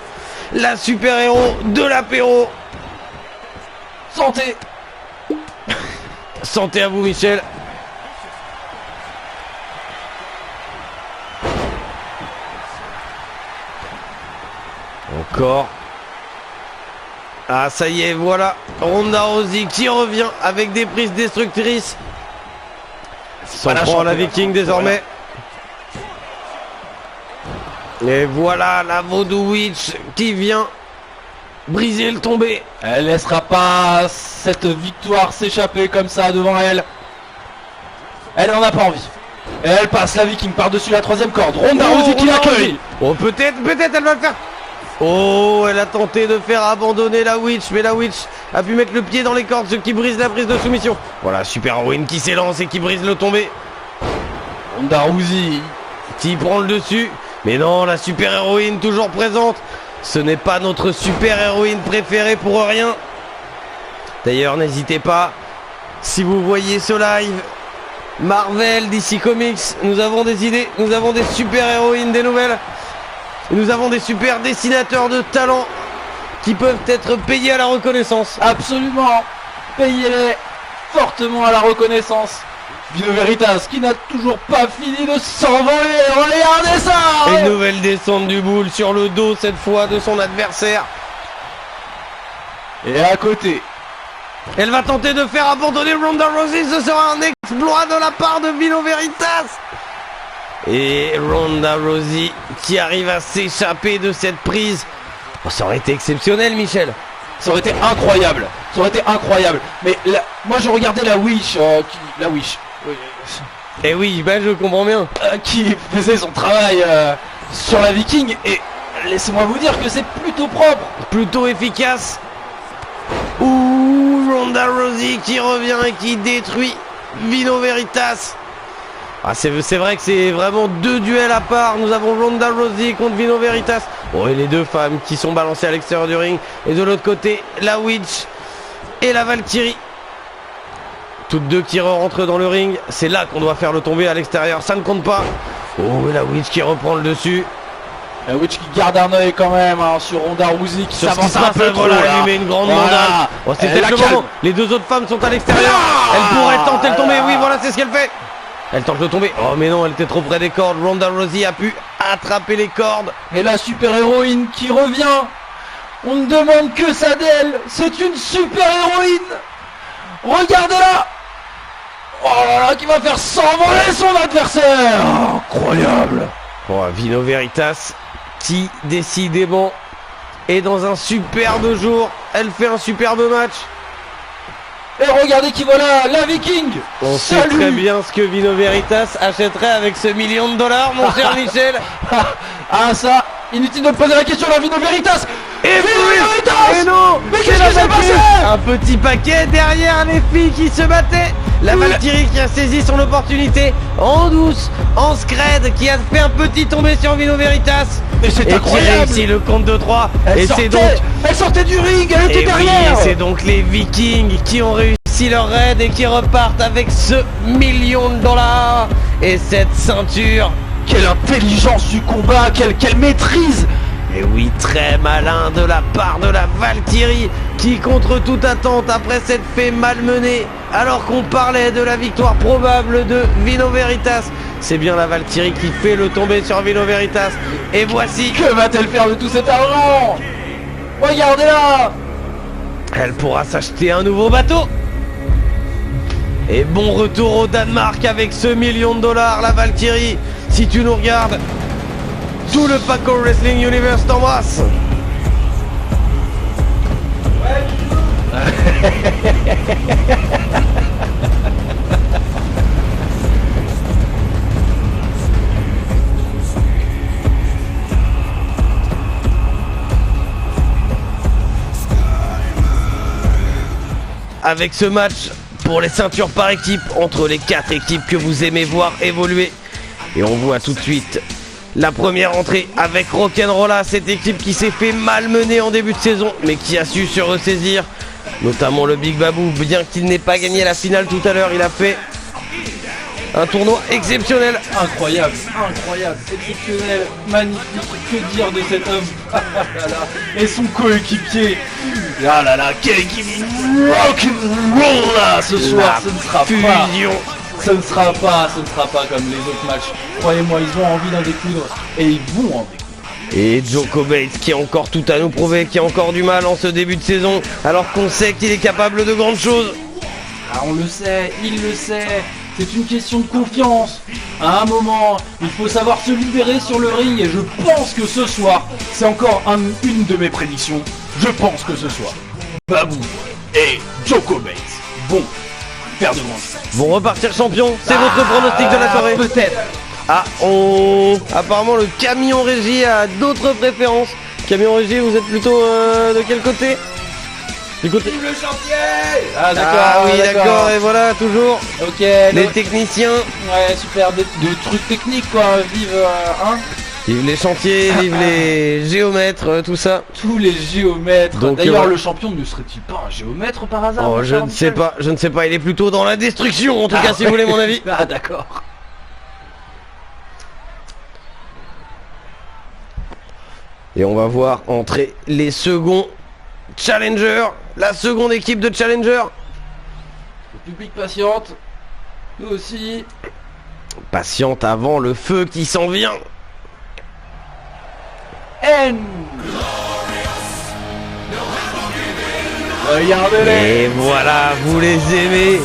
La super héros de l'apéro. Santé. Santé à vous, Michel. Encore. Ah, ça y est, voilà. Ronda Rousey qui revient avec des prises destructrices. S'en prend la Viking désormais. Et voilà la Vodowitch qui vient briser le tombé. Elle laissera pas cette victoire s'échapper comme ça devant elle. Elle en a pas envie. Et elle passe la Viking par-dessus la troisième corde. Ronda Rousey qui l'accueille. Oh, peut-être elle va le faire. Oh, elle a tenté de faire abandonner la Witch, mais la Witch a pu mettre le pied dans les cordes, ce qui brise la prise de soumission. Voilà, super héroïne qui s'élance et qui brise le tombé. Ronda Rousey qui prend le dessus. Mais non, la super héroïne toujours présente. Ce n'est pas notre super héroïne préférée pour rien. D'ailleurs, n'hésitez pas, si vous voyez ce live, Marvel, DC Comics, nous avons des idées, nous avons des super héroïnes, des nouvelles. Nous avons des super dessinateurs de talent qui peuvent être payés à la reconnaissance. Absolument. Payez-les fortement à la reconnaissance. Vino Veritas qui n'a toujours pas fini de s'envoler. Regardez ça. Une nouvelle descente du boule sur le dos cette fois de son adversaire. Et à côté, elle va tenter de faire abandonner Ronda Rousey. Ce sera un exploit de la part de Vino Veritas. Et Ronda Rousey qui arrive à s'échapper de cette prise. Oh, ça aurait été exceptionnel, Michel. Ça aurait été incroyable. Ça aurait été incroyable. Mais moi je regardais la Wish. La Wish. Eh oui, bah je comprends bien. Qui faisait son travail sur la Viking. Et laissez-moi vous dire que c'est plutôt propre. Plutôt efficace. Ouh, Ronda Rousey qui revient et qui détruit Vino Veritas. Ah, c'est vrai que c'est vraiment deux duels à part. Nous avons Ronda Rousey contre Vino Veritas. Oh, et les deux femmes qui sont balancées à l'extérieur du ring. Et de l'autre côté, la Witch et la Valkyrie. Toutes deux qui rentrent dans le ring. C'est là qu'on doit faire le tomber à l'extérieur. Ça ne compte pas. Oh, et la Witch qui reprend le dessus. La Witch qui garde un œil quand même sur Ronda Rousey qui s'avance un peu trop. Voilà, elle lui met une grande mandale. Oh, c'est peut-être le moment. Les deux autres femmes sont à l'extérieur. Elle pourrait tenter le tomber. Oui, voilà, c'est ce qu'elle fait. Elle tente de tomber. Oh mais non, elle était trop près des cordes. Ronda Rousey a pu attraper les cordes. Et la super-héroïne qui revient. On ne demande que ça d'elle. C'est une super-héroïne. Regardez-la. Oh là là, qui va faire s'envoler son adversaire. Oh, incroyable. Oh, Vino Veritas qui décidément est dans un superbe jour. Elle fait un superbe match. Et regardez qui voilà, la Viking. On sait très bien ce que Vino Veritas achèterait avec ce $1 million, mon cher Michel. Ah ça, inutile de me poser la question, la Vino Veritas. Et Vino Veritas. Et non. Mais qu'est-ce qui s'est passé? Un petit paquet derrière les filles qui se battaient. La Valkyrie qui a saisi son opportunité en douce, en scred, qui a fait un petit tombé sur Vino Veritas. Mais c'est incroyable. Qui réussit le compte de 3. Elle sortait du ring, elle était derrière. Oui, c'est donc les Vikings qui ont réussi leur raid et qui repartent avec ce $1 million et cette ceinture. Quelle intelligence du combat, quelle maîtrise. Et oui, très malin de la part de la Valkyrie qui, contre toute attente, après s'être fait malmener, alors qu'on parlait de la victoire probable de Vino Veritas, c'est bien la Valkyrie qui fait le tomber sur Vino Veritas. Et voici... Que va-t-elle faire de tout cet argent? Regardez-la. Elle pourra s'acheter un nouveau bateau. Et bon retour au Danemark avec ce $1 million, la Valkyrie. Si tu nous regardes, tout le Paco Wrestling Universe t'embrasse. Avec ce match pour les ceintures par équipe entre les 4 équipes que vous aimez voir évoluer. Et on voit tout de suite la première entrée avec Rock'n'Rolla, cette équipe qui s'est fait malmener en début de saison mais qui a su se ressaisir, notamment le Big Babou. Bien qu'il n'ait pas gagné la finale tout à l'heure, il a fait un tournoi exceptionnel. Incroyable, incroyable, exceptionnel, magnifique. Que dire de cet homme? Et son coéquipier. Ah là là, quelle équipe Rock'n'Rolla ce soir. Ce ne sera fusion. Ce ne sera pas comme les autres matchs. Croyez-moi, ils ont envie d'en découdre. Et ils vont en découdre. Et Joko Bates qui a encore tout à nous prouver, qui a encore du mal en ce début de saison, alors qu'on sait qu'il est capable de grandes choses. Ah, on le sait, il le sait. C'est une question de confiance. À un moment, il faut savoir se libérer sur le ring. Et je pense que ce soir, c'est encore une de mes prédictions. Je pense que ce soir, Babou et Joko Bates vont faire de grandes choses. Vont repartir champions. C'est votre pronostic de la soirée? Peut-être. Ah, apparemment le camion régie a d'autres préférences. Camion régie, vous êtes plutôt de quel côté? Du côté... Vive le chantier. Ah d'accord. Ah oui, d'accord. Et voilà, toujours. Ok. Les techniciens. Ouais, super. De trucs techniques quoi. Vive Vive les chantiers, vive les géomètres, tout ça. Tous les géomètres. Donc, d'ailleurs, le champion ne serait-il pas un géomètre par hasard? Oh, je ne sais pas, il est plutôt dans la destruction en tout cas, si vous voulez mon avis. Ah d'accord. Et on va voir entrer les seconds challengers, la seconde équipe de challengers. Le public patiente, nous aussi. Patiente avant le feu qui s'en vient. Regardez-les. Et voilà, vous les aimez.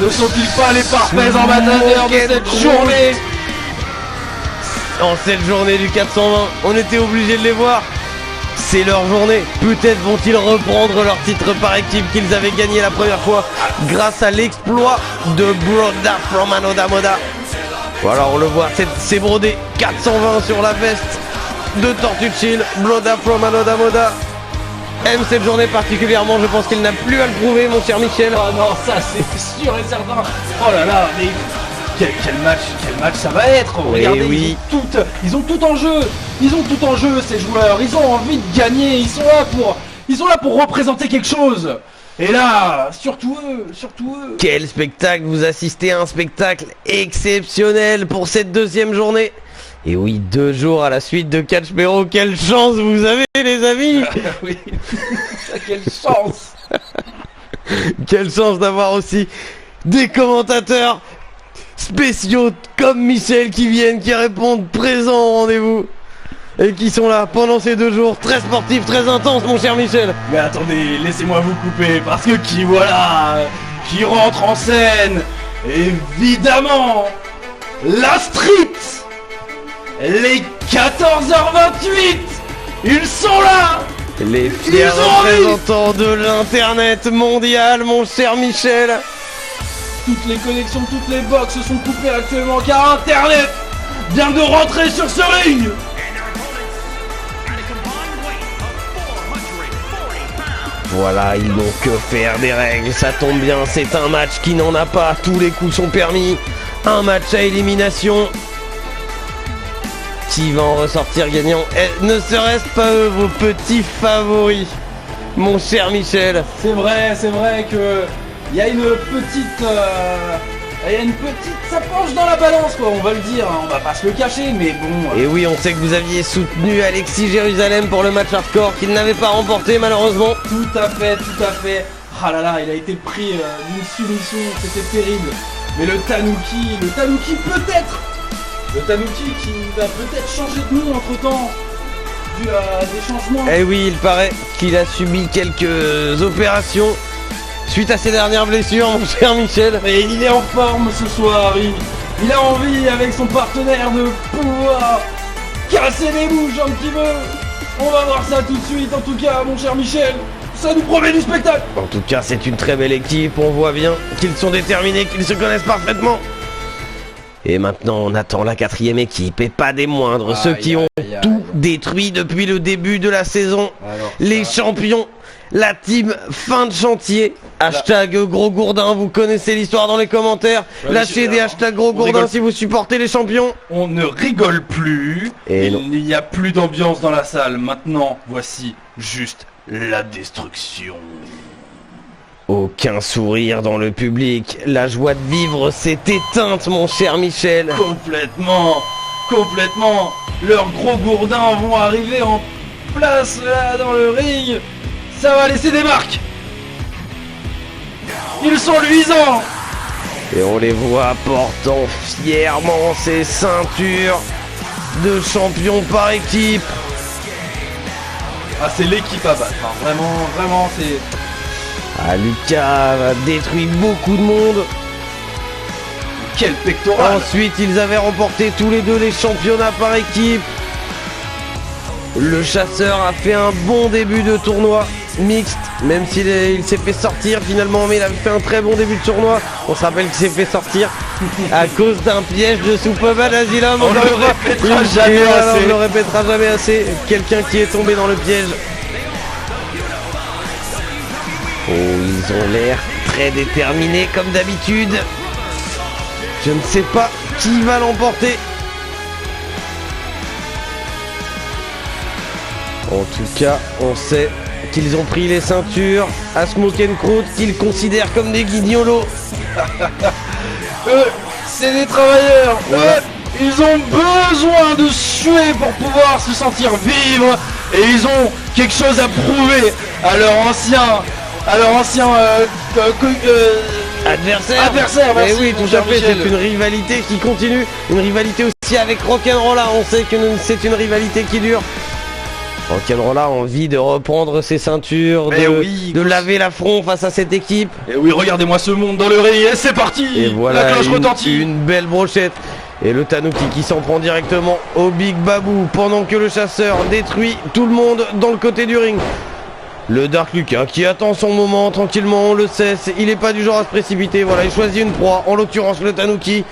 Ne sont-ils pas les parfaits ambassadeurs de cette journée? en cette journée du 420. On était obligé de les voir. C'est leur journée. Peut-être vont-ils reprendre leur titre par équipe qu'ils avaient gagné la première fois grâce à l'exploit de Broda from Anoda Moda. Voilà, on le voit, c'est brodé 420 sur la veste de Tortue Chill. Broda from Anoda Moda aime cette journée particulièrement. Je pense qu'il n'a plus à le prouver, mon cher Michel. Oh non, ça c'est sûr et certain. Oh là là, mais quel match ça va être. Regardez, oui. Ils ont tout en jeu. Ils ont tout en jeu, ces joueurs. Ils ont envie de gagner. Ils sont là pour représenter quelque chose. Et là, surtout eux. Quel spectacle, vous assistez à un spectacle exceptionnel pour cette deuxième journée. Et oui, 2 jours à la suite de Catch Pero, quelle chance vous avez les amis. Oui, quelle chance. Quelle chance d'avoir aussi des commentateurs spéciaux comme Michel qui viennent, qui répondent présents au rendez-vous. Et qui sont là pendant ces 2 jours très sportifs, très intenses, mon cher Michel. Mais attendez, laissez-moi vous couper, parce que qui rentre en scène, évidemment, la street, les 14h28, ils sont là. Les fiers représentants de l'internet mondial, mon cher Michel. Toutes les connexions, toutes les box se sont coupées actuellement, car Internet vient de rentrer sur ce ring. Voilà, ils n'ont que faire des règles, ça tombe bien, c'est un match qui n'en a pas, tous les coups sont permis, un match à élimination. Qui va en ressortir gagnant? Ne serait-ce pas eux, vos petits favoris, mon cher Michel? C'est vrai que il y a une petite... ça penche dans la balance quoi, on va le dire, hein, on va pas se le cacher, mais bon... Et oui, on sait que vous aviez soutenu Alexis Jérusalem pour le match hardcore qu'il n'avait pas remporté malheureusement. Tout à fait. Ah là là, il a été pris d'une soumission, c'était terrible. Mais le Tanuki peut-être. Le Tanuki qui va peut-être changer de nom entre temps, dû à des changements. Eh oui, il paraît qu'il a subi quelques opérations suite à ses dernières blessures, mon cher Michel. Et il est en forme ce soir, il a envie avec son partenaire de pouvoir casser les bouches un petit peu. On va voir ça tout de suite, en tout cas, mon cher Michel. Ça nous promet du spectacle. En tout cas, c'est une très belle équipe, on voit bien qu'ils sont déterminés, qu'ils se connaissent parfaitement. Et maintenant, on attend la 4e équipe, et pas des moindres, ceux qui ont tout détruit depuis le début de la saison. Alors, les champions, la team fin de chantier. Hashtag gros gourdin, vous connaissez l'histoire dans les commentaires. Lâchez des hashtags gros gourdin si vous supportez les champions. On ne rigole plus, et il n'y a plus d'ambiance dans la salle. Maintenant, voici juste la destruction. Aucun sourire dans le public, la joie de vivre s'est éteinte, mon cher Michel. Complètement. Leurs gros gourdins vont arriver en place là dans le ring. Ça va laisser des marques. Ils sont luisants. Et on les voit portant fièrement ces ceintures de champion par équipe. Ah, c'est l'équipe à battre, hein. Vraiment, c'est... Ah, Lucas a détruit beaucoup de monde. Quel pectoral. Ensuite, ils avaient remporté tous les 2 les championnats par équipe. Le chasseur a fait un bon début de tournoi mixte, même s'il s'est fait sortir finalement, mais il a fait un très bon début de tournoi. On se rappelle qu'il s'est fait sortir à cause d'un piège de Superman Asylum. On le répétera jamais assez. Quelqu'un qui est tombé dans le piège. Oh, ils ont l'air très déterminés comme d'habitude. Je ne sais pas qui va l'emporter. En tout cas, on sait qu'ils ont pris les ceintures à Smoke & Croûte qu'ils considèrent comme des guignolos. Eux, c'est des travailleurs. Voilà. Eux, ils ont besoin de suer pour pouvoir se sentir vivre. Et ils ont quelque chose à prouver à leur ancien adversaire. Merci, oui, tout à fait, c'est une rivalité qui continue. Une rivalité aussi avec Rock'n'Rolla. On sait que c'est une rivalité qui dure. Rock'n'Rolla a envie de reprendre ses ceintures, de laver l'affront face à cette équipe. Et oui, regardez-moi ce monde dans le ring, et c'est parti. Et voilà la cloche retentit. Une belle brochette. Et le Tanuki qui s'en prend directement au Big Babou pendant que le chasseur détruit tout le monde dans le côté du ring. Le Dark Lucas qui attend son moment tranquillement, on le sait, il n'est pas du genre à se précipiter. Voilà, il choisit une proie, en l'occurrence le Tanuki.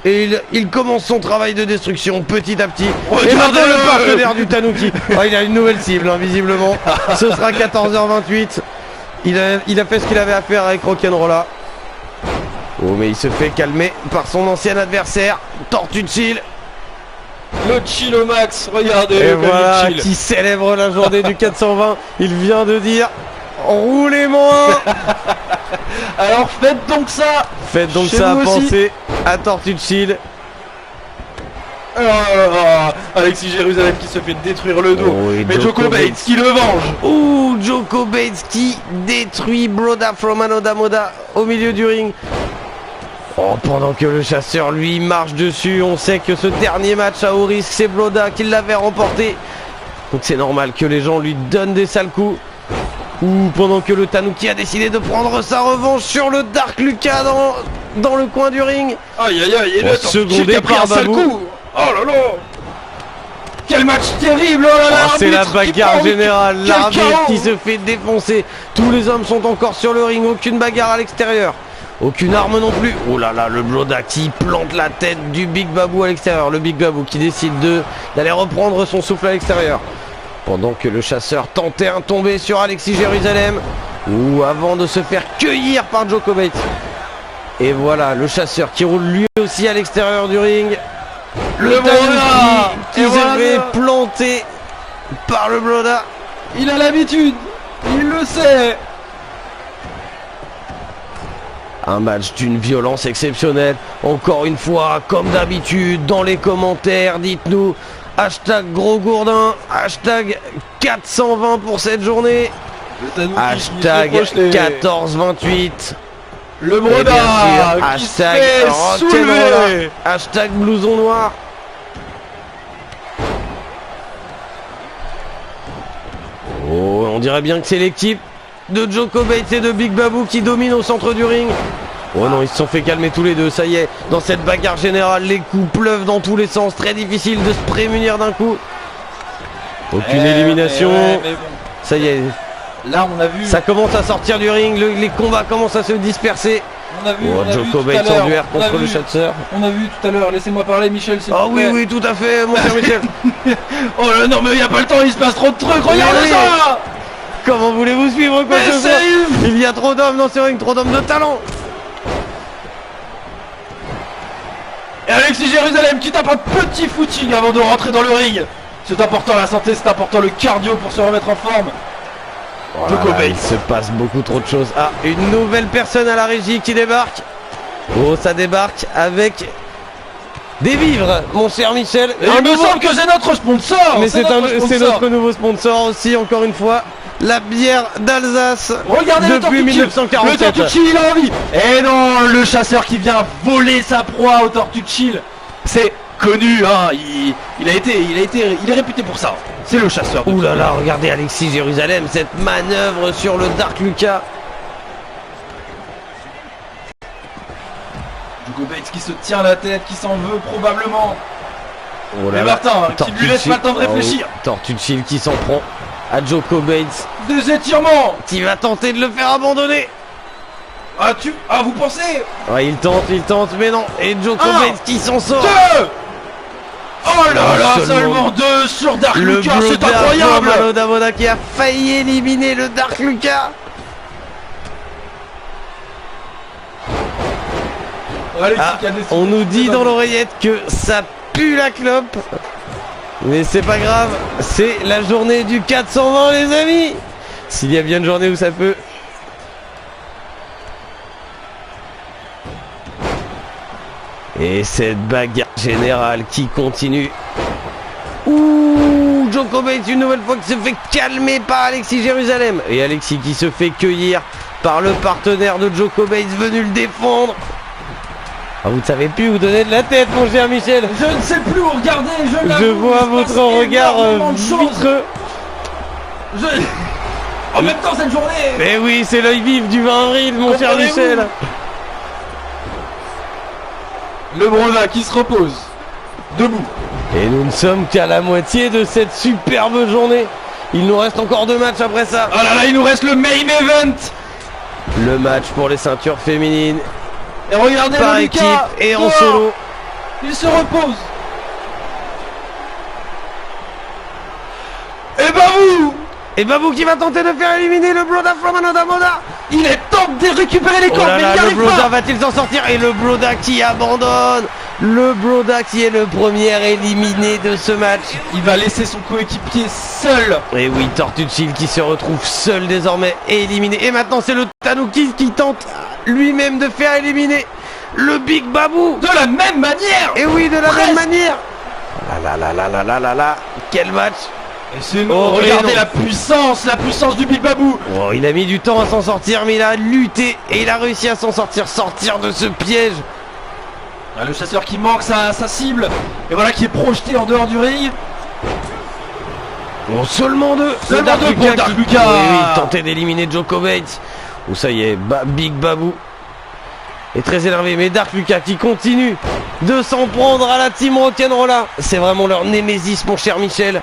Et il commence son travail de destruction petit à petit. Et maintenant le partenaire du Tanuki. Oh, il a une nouvelle cible, hein, visiblement. Ce sera 14h28. Il a fait ce qu'il avait à faire avec Rock'n'Rolla. Oh, mais il se fait calmer par son ancien adversaire, Tortue de Chill. Le chill au max, regardez. Et voilà, qui célèbre la journée du 420. Il vient de dire roulez moins. Alors faites donc ça. Faites donc ça, pensez à Tortue de Chill. Alexis Jérusalem qui se fait détruire le dos. Oh, mais Joko Bates qui le venge. Ouh, Joko Bates qui détruit Broda from Anoda Moda au milieu du ring. Oh, pendant que le chasseur lui marche dessus, on sait que ce dernier match à haut risque, c'est Broda qui l'avait remporté. Donc c'est normal que les gens lui donnent des sales coups. Ou pendant que le Tanuki a décidé de prendre sa revanche sur le Dark Lucas dans le coin du ring. Aïe aïe aïe, et le secondé par Babou. Oh là là. Quel match terrible. Oh là là, c'est la bagarre générale, l'arbitre qui se fait défoncer. Tous les hommes sont encore sur le ring, aucune bagarre à l'extérieur. Aucune arme non plus. Oh là là, le Broda qui plante la tête du Big Babou à l'extérieur. Le Big Babou qui décide d'aller reprendre son souffle à l'extérieur. Pendant que le chasseur tentait un tombé sur Alexis Jérusalem. Ou avant de se faire cueillir par Joko Bates. Et voilà, le chasseur qui roule lui aussi à l'extérieur du ring. Le Broda qui se fait planter par le Broda. Il a l'habitude. Il le sait. Un match d'une violence exceptionnelle. Encore une fois, comme d'habitude, dans les commentaires, dites-nous hashtag gros gourdin, hashtag 420 pour cette journée, hashtag 1428. Le Broda qui se fait soulever. Hashtag blouson noir. Oh, on dirait bien que c'est l'équipe de Joko Bates et de Big Babou qui domine au centre du ring. Oh non, ils se sont fait calmer tous les deux, ça y est. Dans cette bagarre générale, les coups pleuvent dans tous les sens. Très difficile de se prémunir d'un coup. Aucune élimination. Mais bon. Ça y est. Là, on a vu. Ça commence à sortir du ring, les combats commencent à se disperser. On a vu, Joko Bates en duel contre le chasseur. On a vu tout à l'heure, laissez-moi parler Michel. Oh oui, oui, tout à fait, mon cher Michel. Oh là, non mais il n'y a pas le temps, il se passe trop de trucs, regardez ça. Comment voulez-vous suivre quoi que ce soit? Il y a trop d'hommes dans ce ring, trop d'hommes de talent. Et Alexis Jérusalem qui tape un petit footing avant de rentrer dans le ring. C'est important la santé, c'est important le cardio pour se remettre en forme. Voilà, il se passe beaucoup trop de choses. Ah, une nouvelle personne à la régie qui débarque. Oh, ça débarque avec des vivres, mon cher Michel. Et il me semble que c'est notre sponsor. Mais c'est notre nouveau sponsor aussi, encore une fois. La bière d'Alsace. Regardez depuis 1947. Le Tortue il a envie. Et non, le chasseur qui vient voler sa proie au Tortue Chill. C'est connu, hein. Il est réputé pour ça. C'est le chasseur. Ouh là là, regardez Alexis Jérusalem, cette manœuvre sur le Dark Lucas. Joko Bates qui se tient la tête, qui s'en veut probablement. Oh là et là. Martin qui lui laisse pas le temps de réfléchir. Oh, Tortue Chill qui s'en prend à Joko Bates. Des étirements. Qui va tenter de le faire abandonner. Ah vous pensez? Ouais, il tente, mais non. Et Joko Bates qui s'en sort. 2. Oh là là, seulement 2 sur Dark Lucas, c'est incroyable. Anoda Moda qui a failli éliminer le Dark Lucas. On nous dit dans l'oreillette que ça pue la clope. Mais c'est pas grave, c'est la journée du 420 les amis. S'il y a bien une journée où ça peut. Et cette bagarre générale qui continue. Ouh, Joko Bates une nouvelle fois qui se fait calmer par Alexis Jérusalem. Et Alexis qui se fait cueillir par le partenaire de Joko Bates venu le défendre. Ah, vous ne savez plus où donner de la tête, mon cher Michel. Je ne sais plus où regarder, je vois votre regard vitreux. En même temps, cette journée. Mais oui, c'est l'œil vif du 20 avril, mon cher Michel. Le Broda qui se repose. debout. Et nous ne sommes qu'à la moitié de cette superbe journée. Il nous reste encore 2 matchs après ça. Oh là là, il nous reste le main event. Le match pour les ceintures féminines. Et regardez par le équipe Lucas et en dehors. solo. Il se repose. Et Babou. Et Babou qui va tenter de faire éliminer le Bloda Flamano Damoda. Il est temps de récupérer les Oh cordes, là mais là, il n'y le arrive Bloda pas. va-t-il s'en sortir? Et le Bloda qui abandonne. Le Bloda qui est le premier éliminé de ce match. Il va laisser son coéquipier seul. Et oui, Tortucci qui se retrouve seul désormais éliminé. Et maintenant c'est le Tanuki qui tente lui-même de faire éliminer le Big Babou. De la même manière. Et oui, de la Presque. même manière. Là là là là là là là là. Quel match. Et c'est Oh, regardez et non. la puissance du Big Babou. Oh, il a mis du temps à s'en sortir, mais il a lutté et il a réussi à s'en sortir de ce piège. Ah, le chasseur qui manque sa cible. Et voilà qui est projeté en dehors du ring. Bon, seulement 2. Seulement deux pour Dark Lucas. Oui, oui, il tentait d'éliminer Joko Bates. Ou ça y est, Big Babou est très énervé. Mais Dark Lucas qui continue de s'en prendre à la team Rock'n'Rolla. C'est vraiment leur némésis, mon cher Michel.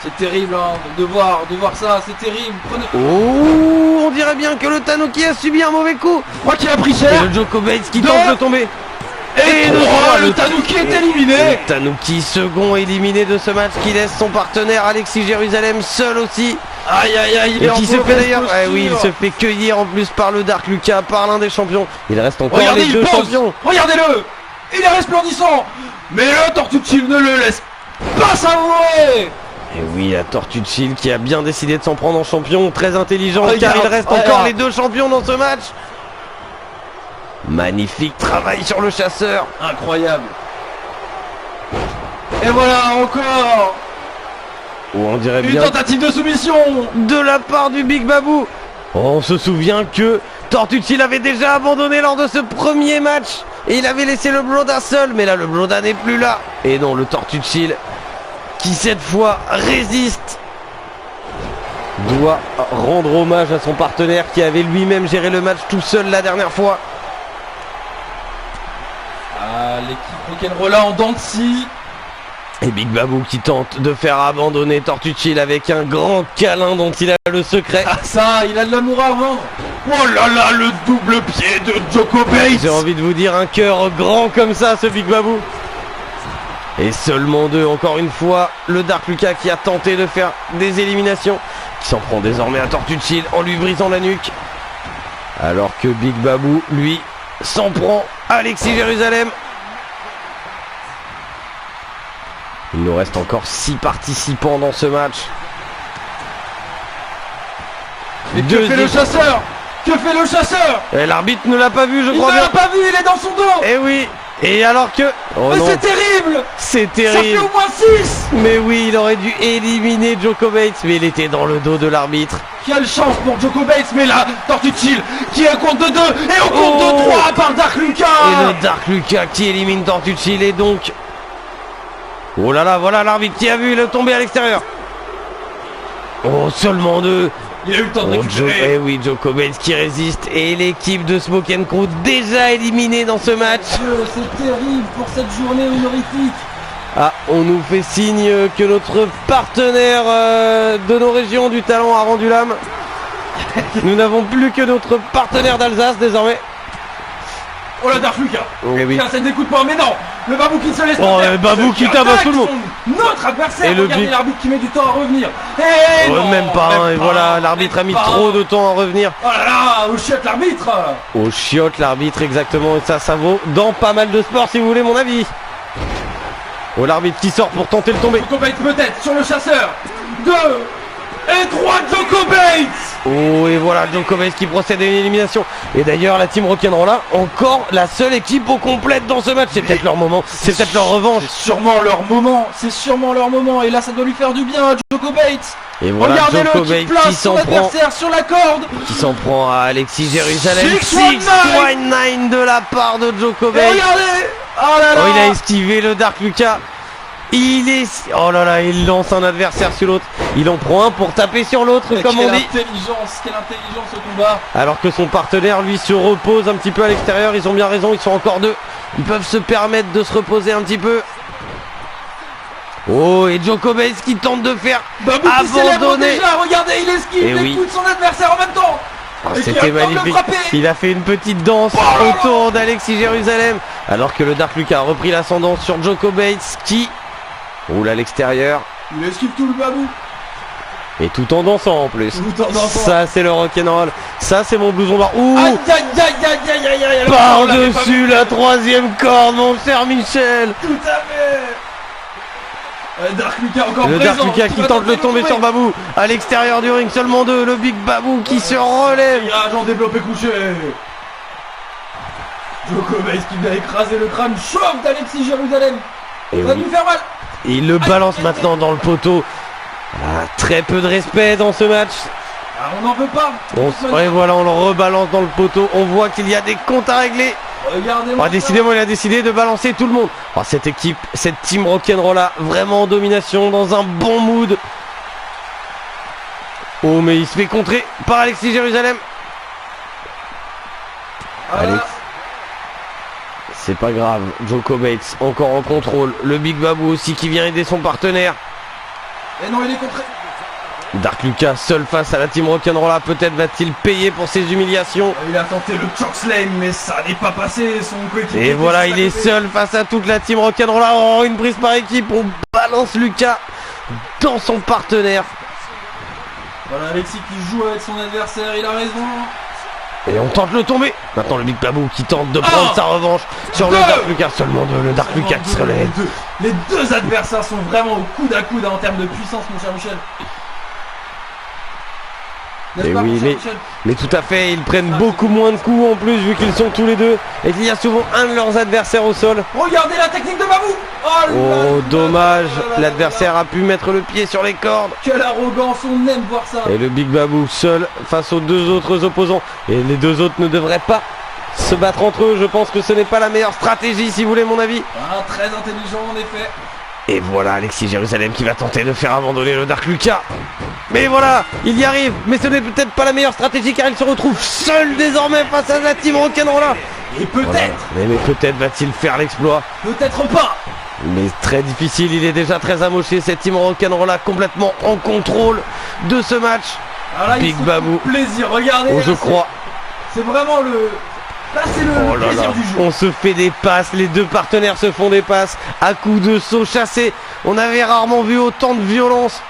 C'est terrible hein, de voir ça, c'est terrible. Prenez... Oh, on dirait bien que le Tanuki a subi un mauvais coup. Je crois qu'il a pris Et cher. le Joko Bates qui Deux. tente de tomber. Et le Tanuki est éliminé. Le Tanuki second éliminé de ce match qui laisse son partenaire Alexis Jérusalem seul aussi. Aïe aïe aïe, il Et est qui en se fait mauvaise d'ailleurs, posture. oui, il se fait cueillir en plus par le Dark Lucas, par l'un des champions. Il reste encore Regardez, les il 2 pose. champions. Regardez-le. Il est resplendissant. Mais le Tortucci ne le laisse pas savourer. Et oui, la Tortue de Chill qui a bien décidé de s'en prendre en champion, très intelligent Regarde, car il reste regarde. encore les 2 champions dans ce match. Magnifique travail sur le chasseur. Incroyable. Et voilà encore Oh, on dirait une bien tentative de soumission. de la part du Big Babou. Oh, on se souvient que Tortucci l'avait déjà abandonné lors de ce premier match et il avait laissé le Bloda seul, mais là le Bloda n'est plus là. Et non, le Tortucci qui cette fois résiste doit rendre hommage à son partenaire qui avait lui-même géré le match tout seul la dernière fois. Ah, l'équipe Rock'n'Rolla en dents de scie. Et Big Babou qui tente de faire abandonner Tortucci avec un grand câlin dont il a le secret. Ah ça, il a de l'amour à vendre. Oh là là, le double pied de Joko Bates. J'ai envie de vous dire un cœur grand comme ça, ce Big Babou. Et seulement 2, encore une fois, le Dark Lucas qui a tenté de faire des éliminations, qui s'en prend désormais à Tortucci en lui brisant la nuque. Alors que Big Babou, lui, s'en prend à Alexis Jérusalem. Il nous reste encore 6 participants dans ce match. Mais que fait le chasseur? Que fait le chasseur? Et l'arbitre ne l'a pas vu, je Il crois ne bien. l'a pas vu, il est dans son dos. Eh oui. Et alors que... Oh Mais non, c'est terrible. c'est Ça fait terrible. au moins 6. Mais oui, il aurait dû éliminer Joko Bates, mais il était dans le dos de l'arbitre. Quelle chance pour Joko Bates, mais là, Tortucci qui est au compte de 2 et au compte Oh. de 3 par Dark Lucas. Et le Dark Lucas qui élimine Tortucci et donc... Oh là là, voilà l'arbitre qui a vu le tomber à l'extérieur. Oh, seulement 2. Il a eu le temps de Oh, récupérer. eh oui, Joko Bates qui résiste et l'équipe de Smoke & Crew déjà éliminée dans ce match. C'est terrible pour cette journée honorifique. Ah, on nous fait signe que notre partenaire de nos régions du talent a rendu l'âme. Nous n'avons plus que notre partenaire d'Alsace désormais. Oh la Dark Lucas. Eh oui. Tiens, c'est des coups de poing, mais non. Le Babou qui ne se laisse Oh, pas faire. le Babou qui tabasse attaque tout le monde. Notre adversaire. Et le Regardez big- l'arbitre qui met du temps à revenir. Et non, Même pas, hein, et même voilà, pas, l'arbitre a mis même pas. trop de temps à revenir. Oh là là, au chiotte l'arbitre. Au chiotte l'arbitre exactement, et ça vaut dans pas mal de sports si vous voulez mon avis. Oh, l'arbitre qui sort pour tenter le tomber. Joko Bates peut-être sur le chasseur. 2 et 3 Joko Bates. Oh, et voilà Joko Bates qui procède à une élimination. Et d'ailleurs la team Rock'n'Rolla, encore la seule équipe au complète dans ce match. C'est peut-être leur moment, c'est peut-être leur revanche. C'est sûrement leur moment. C'est sûrement leur moment. Et là, ça doit lui faire du bien à Joko Bates. Et voilà Regardez-le Joko qui Bates qui place s'en son prend, adversaire sur la corde. à Alexis Jérusalem. 619. 619 de la part de Joko Et Bates. regardez. Oh là là. Oh, il a esquivé le Dark Lucas. Oh là là, il lance un adversaire sur l'autre. Il en prend un pour taper sur l'autre, comme on dit. Quelle intelligence ce combat. Alors que son partenaire, lui, se repose un petit peu à l'extérieur. Ils ont bien raison, ils sont encore 2. Ils peuvent se permettre de se reposer un petit peu. Oh, et Joko Bates qui tente de faire Babou qui célèbre abandonner. déjà, regardez, il esquive Eh les oui. coups de son adversaire en même temps. Ah, Et qui c'était a le temps de le magnifique. frapper. Il a fait une petite danse autour d'Alexis Jérusalem. Alors que le Dark Lucas a repris l'ascendance sur Joko Bates qui roule à l'extérieur. Il esquive tout le Babou. Et tout en dansant en plus. Tout en dansant. Ça c'est le rock'n'roll. Ça c'est mon blouson noir. Ouh, Aïe aïe aïe aïe aïe aïe aïe. par-dessus la troisième corde, mon cher Michel. Tout à fait. Dark Lucas encore Le présent. Dark Lucas qui tente de tomber sur Babou. À l'extérieur du ring, seulement deux. Le Big Babou qui se relève. Virage en développé couché. Joko Bates qui vient écraser le crâne chauve d'Alexis Jérusalem. Et Il va oui. lui faire mal. Et il le balance maintenant dans le poteau. Ah, très peu de respect dans ce match. Ah, on n'en veut pas. Et voilà, on le rebalance dans le poteau. On voit qu'il y a des comptes à régler. Regardez-moi. Ah, décidément, il a décidé de balancer tout le monde. Ah, cette équipe, cette team rock'n'roll là, vraiment en domination, dans un bon mood. Oh, mais il se fait contrer par Alexis Jérusalem. Voilà. Alex. C'est pas grave. Joko Bates encore en contrôle. Le Big Babou aussi qui vient aider son partenaire. Et non, il est contré. Dark Lucas seul face à la team rock'n'roll là, peut-être va-t-il payer pour ses humiliations. Il a tenté le chokeslam mais ça n'est pas passé. Son coéquipier. Et voilà, était il est juste à côté. seul face à toute la team rock'n'roll là. Oh, une prise par équipe. On balance Lucas dans son partenaire. Voilà Alexis qui joue avec son adversaire. Il a raison. Et on tente le tomber. Maintenant le Big Babou qui tente de prendre sa revanche sur le deux. Dark Lucas. Seulement deux, le Dark Lucas qui se relève. Les deux adversaires sont vraiment au coude à coude en termes de puissance, mon cher Michel. N'est-ce Et pas, oui, mon cher Michel Mais tout à fait, ils prennent beaucoup moins de coups en plus vu qu'ils sont tous les deux. Et qu'il y a souvent un de leurs adversaires au sol. Regardez la technique de Babou. Oh, dommage. L'adversaire a pu mettre le pied sur les cordes. Quelle arrogance, on aime voir ça. Et le Big Babou seul face aux deux autres opposants. Et les deux autres ne devraient pas se battre entre eux. Je pense que ce n'est pas la meilleure stratégie si vous voulez mon avis. Ah, très intelligent en effet. Et voilà Alexis Jérusalem qui va tenter de faire abandonner le Dark Lucas. Mais voilà, il y arrive. Mais ce n'est peut-être pas la meilleure stratégie car il se retrouve seul désormais face à la team rock'n'roll là. Et peut-être, Voilà. Mais peut-être va-t-il faire l'exploit. peut-être pas. Mais très difficile, il est déjà très amoché. Cette team rock'n'roll là complètement en contrôle de ce match. Alors là, Big il se Babou. fait plaisir, regardez. Oh, là, je crois. C'est vraiment le... Là, c'est le Oh là plaisir là, du jeu. on se fait des passes, les deux partenaires se font des passes à coups de saut chassé. On avait rarement vu autant de violence.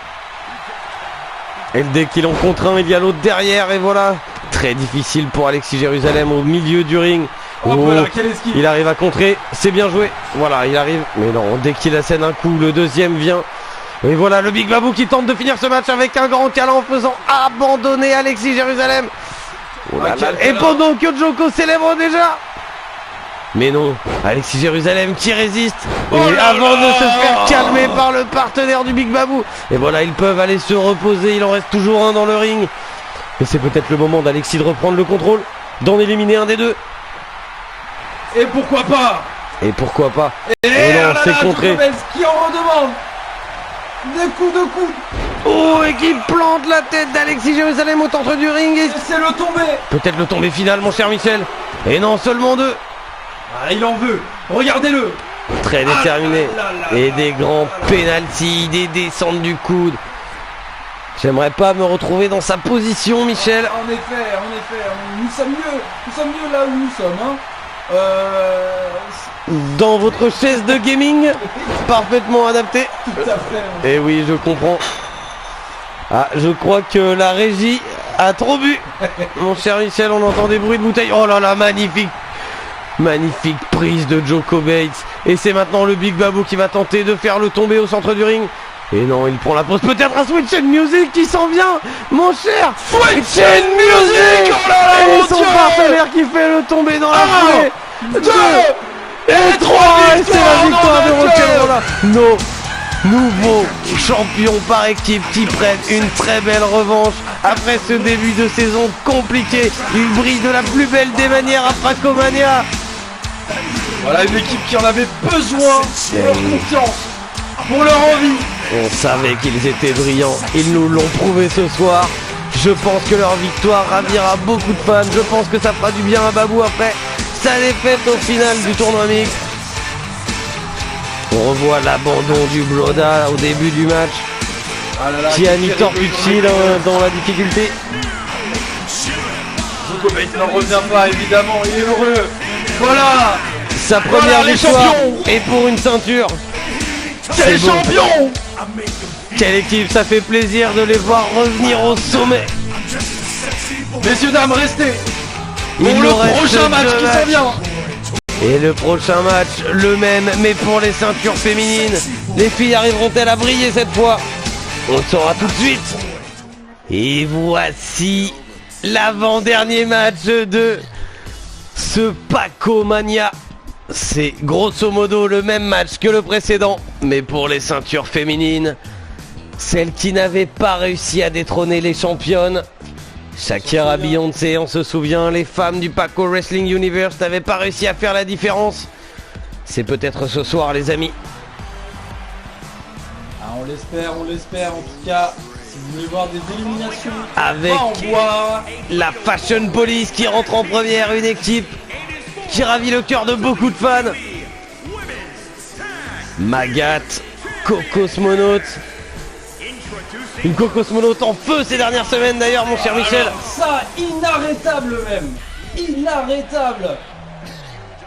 Et dès qu'ils l'ont contraint, il y a l'autre derrière et voilà. Très difficile pour Alexis Jérusalem au milieu du ring. Hop Oh, là, quel esquive. il arrive à contrer, c'est bien joué. Voilà, il arrive. Mais non, dès qu'il assène un coup, le deuxième vient. Et voilà le Big Babou qui tente de finir ce match avec un grand câlin en faisant abandonner Alexis Jérusalem. Oh là là. Et pendant que Joko célèbre déjà. Mais non, Alexis Jérusalem qui résiste. Oh Et là avant là. de se faire calmer par le partenaire du Big Babou. Et voilà, ils peuvent aller se reposer. Il en reste toujours un dans le ring. Et c'est peut-être le moment d'Alexis de reprendre le contrôle, d'en éliminer un des deux. Et pourquoi pas. Et pourquoi pas. Et non, oh là c'est là, contré. Joko Bates qui en redemande. Des coups de coude. Oh, et qui plante la tête d'Alexis Jérusalem au centre du ring. Et Et c'est le tombé. peut-être le tombé final, mon cher Michel. Et non, seulement deux. Ah, il en veut. Regardez-le. Très déterminé. Ah là là là Et là des là grands là là. pénaltys, des descentes du coude. J'aimerais pas me retrouver dans sa position, Michel. En effet, nous sommes mieux là où nous sommes, hein. Dans votre chaise de gaming, parfaitement adaptée. Tout à fait. Et oui, je comprends. Ah, je crois que la régie a trop bu. Mon cher Michel, on entend des bruits de bouteilles. Oh là là, magnifique. Magnifique prise de Joko Bates. Et c'est maintenant le Big Babou qui va tenter de faire le tomber au centre du ring. Et non, il prend la pause. Peut-être un Switch and Music qui s'en vient. Mon cher Switch and Music. Oh là là, Et mon son Dieu. partenaire qui fait le tomber dans la Un, foulée. deux, Et 3. Et c'est la victoire de nom de Dieu. Rock'n'Roll. Nos nouveaux champions par équipe qui prennent une très belle revanche après ce début de saison compliqué. Ils brillent de la plus belle des manières à Fracomania. Voilà une équipe qui en avait besoin pour leur confiance, pour leur envie. On savait qu'ils étaient brillants, ils nous l'ont prouvé ce soir. Je pense que leur victoire ravira beaucoup de fans. Je pense que ça fera du bien à Babou après sa défaite au final du tournoi mixte. On revoit l'abandon du Bloda au début du match. Ah là là, Qui a mis Tortucci dans la difficulté. Djokovic n'en revient pas, évidemment, il est heureux. Voilà. Sa première les victoire champions. et pour une ceinture. C'est beau. champion. Quelle équipe, ça fait plaisir de les voir revenir au sommet. Messieurs, dames, restez Il pour le nous reste prochain match 2 qui s'en matchs. vient. Et le prochain match, le même, mais pour les ceintures féminines. Les filles arriveront-elles à briller cette fois? On le saura tout de suite. Et voici l'avant-dernier match de ce Pacomania. C'est grosso modo le même match que le précédent, mais pour les ceintures féminines. Celles qui n'avaient pas réussi à détrôner les championnes. Shakira, Beyoncé, on se souvient, les femmes du Paco Wrestling Universe n'avaient pas réussi à faire la différence. C'est peut-être ce soir, les amis. Ah, on l'espère en tout cas. Si vous voulez voir des éliminations, Avec pas en bois. la Fashion Police qui rentre en première, une équipe qui ravit le cœur de beaucoup de fans. Magat, Cocosmonaute. Une Cocosmonaute en feu ces dernières semaines d'ailleurs, mon cher Michel. Alors ça, inarrêtable même. Inarrêtable.